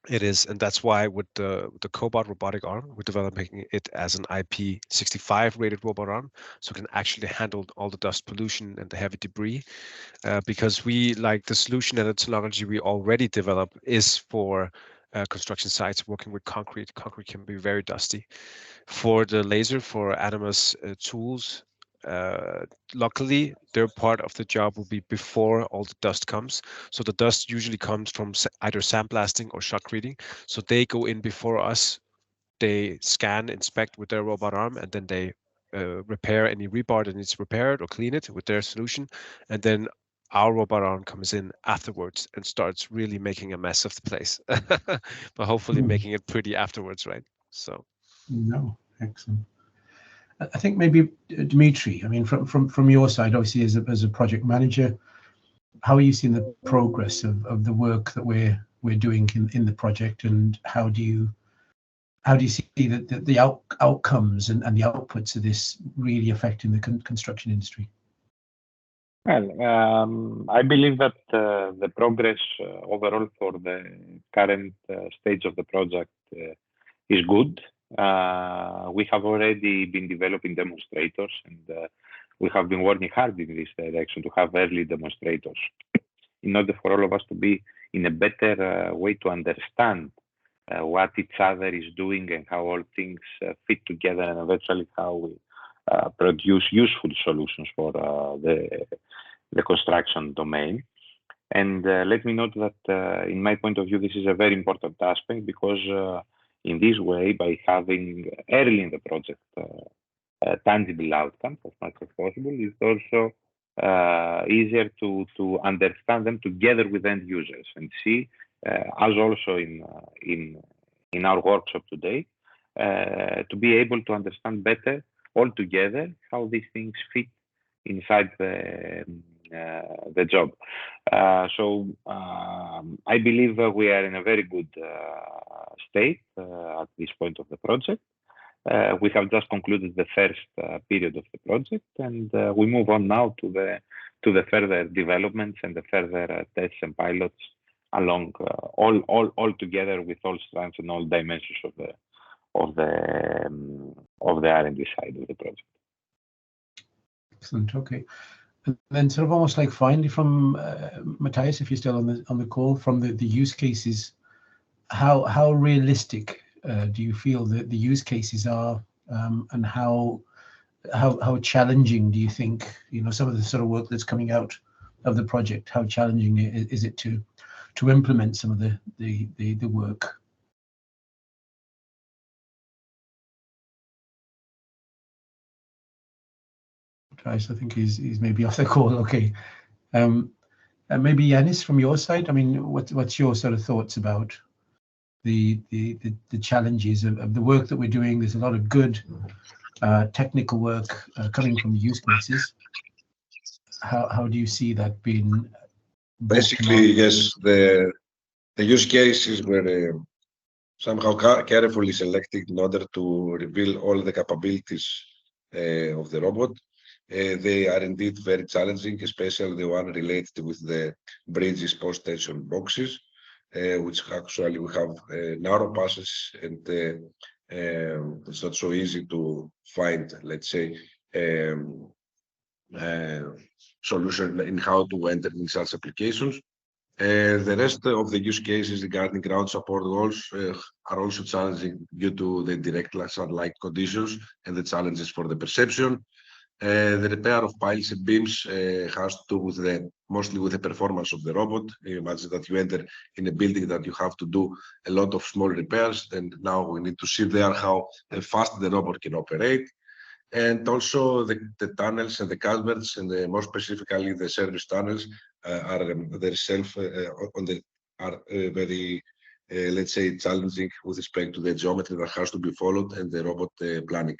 It is, and that's why with the cobot robotic arm, we're developing it as an IP65 rated robot arm, so it can actually handle all the dust pollution and the heavy debris. Because we like the solution and the technology we already developed is for construction sites working with concrete. Concrete can be very dusty. For the laser, for Anima's tools, luckily their part of the job will be before all the dust comes. So the dust usually comes from either sandblasting or shotcreting. So they go in before us, they scan, inspect with their robot arm, and then they repair any rebar that needs repaired or clean it with their solution. And then our robot arm comes in afterwards and starts really making a mess of the place, but hopefully making it pretty afterwards, right? So. No, excellent. I think maybe Dimitri, I mean, from your side, obviously as a project manager, how are you seeing the progress of the work that we're doing in the project, and how do you see the outcomes and the outputs of this really affecting the construction industry? Well, I believe that the progress overall for the current stage of the project is good. We have already been developing demonstrators, and we have been working hard in this direction to have early demonstrators in order for all of us to be in a better way to understand what each other is doing and how all things fit together, and eventually how we produce useful solutions for the construction domain. And let me note that in my point of view, this is a very important aspect because in this way, by having early in the project tangible outcomes as much as possible, it's also easier to understand them together with end users and see, as also in our workshop today, to be able to understand better all together how these things fit inside the job. So I believe we are in a very good state at this point of the project. We have just concluded the first period of the project, and we move on now to the further developments and the further tests and pilots along all together with all strands and all dimensions of the R&D side of the project. Excellent. Okay. And then sort of almost like finally from Matthias, if you're still on the call, from the use cases, how realistic do you feel that the use cases are, and how challenging do you think, some of the sort of work that's coming out of the project, how challenging is it to implement some of the work? I think he's maybe off the call. Okay. And maybe Yanis, from your side, I mean, what's your sort of thoughts about the challenges of the work that we're doing? There's a lot of good technical work coming from the use cases. How do you see that being? Basically, yes, the use cases were somehow carefully selected in order to reveal all the capabilities of the robot. They are indeed very challenging, especially the one related with the bridges post-tension boxes, which actually we have narrow passes, and it's not so easy to find, let's say, solution in how to enter in such applications. The rest of the use cases regarding ground support walls are also challenging due to the direct sunlight conditions and the challenges for the perception. The repair of piles and beams has to do with mostly with the performance of the robot. You imagine that you enter in a building that you have to do a lot of small repairs, and now we need to see there how fast the robot can operate. And also the tunnels and the culverts, and more specifically the service tunnels, are themselves are very, let's say, challenging with respect to the geometry that has to be followed and the robot planning.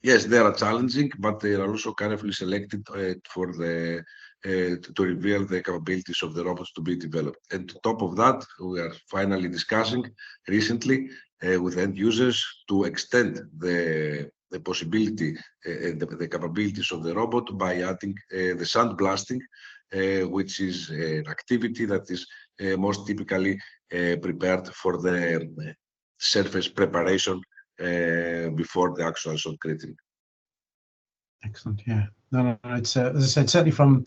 Yes, they are challenging, but they are also carefully selected for to reveal the capabilities of the robots to be developed. And on top of that, we are finally discussing recently with end users to extend the possibility, the capabilities of the robot by adding the sandblasting, which is an activity that is most typically prepared for the surface preparation before the actual concreting. Excellent. Yeah. No. It's as I said, certainly from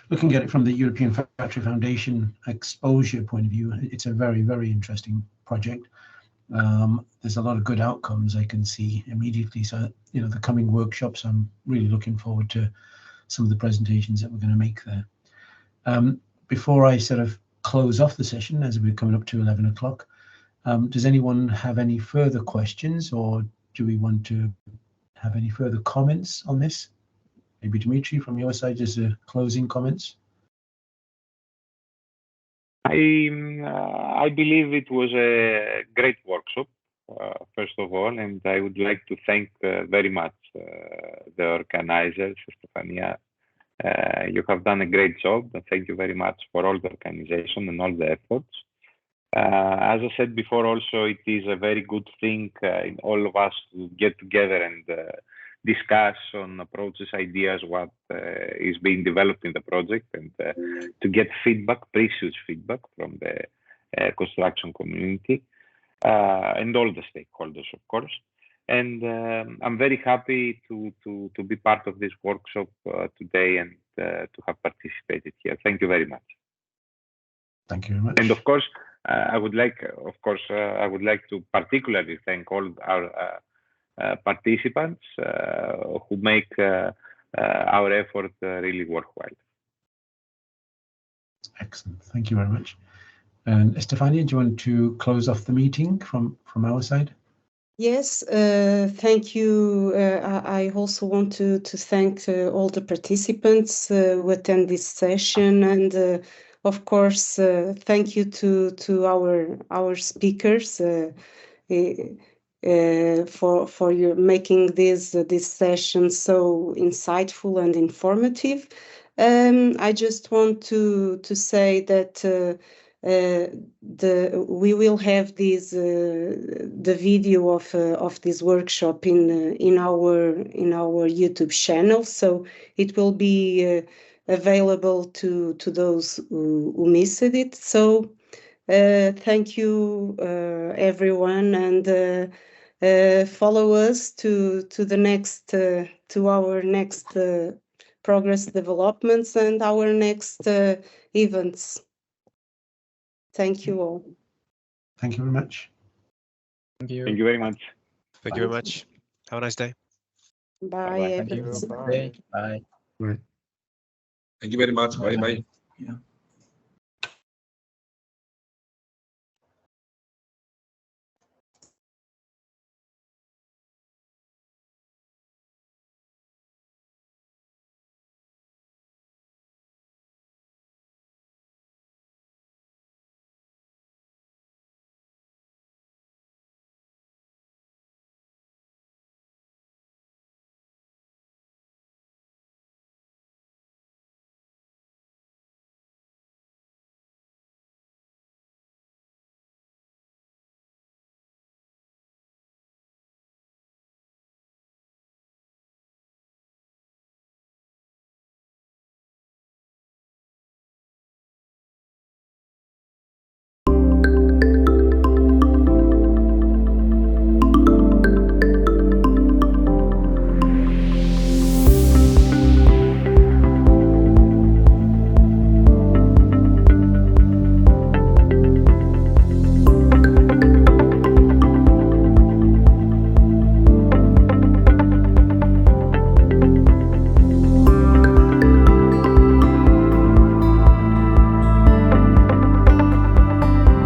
looking at it from the European Factory Foundation exposure point of view, it's a very, very interesting project. There's a lot of good outcomes I can see immediately. So, the coming workshops, I'm really looking forward to some of the presentations that we're going to make there. Before I sort of close off the session, as we're coming up to 11 o'clock, does anyone have any further questions, or do we want to have any further comments on this? Maybe Dimitri, from your side, just closing comments. I believe it was a great workshop, first of all, and I would like to thank very much the organizers, Stefania. You have done a great job, and thank you very much for all the organization and all the efforts. As I said before, also, it is a very good thing in all of us to get together and discuss on approaches, ideas, what is being developed in the project, and to get feedback, precious feedback from the construction community and all the stakeholders, of course. And I'm very happy to be part of this workshop today and to have participated here. Thank you very much. Thank you very much. And of course, I would like to particularly thank all our participants who make our effort really worthwhile. Excellent. Thank you very much. And Estefania, do you want to close off the meeting from our side? Yes, thank you. I also want to thank all the participants who attend this session, and of course, thank you to our speakers for your making this session so insightful and informative. I just want to say that we will have this the video of this workshop in our YouTube channel, so it will be available to those who missed it. So thank you everyone, and follow us to the next to our next progress developments and our next events. Thank you all. Thank you very much. Thank you. Thank you very much. Thank you very much. Have a nice day. Bye, Bye-bye. Thank you. everyone. Bye. Bye. Right. Thank you very much. Bye bye. Yeah.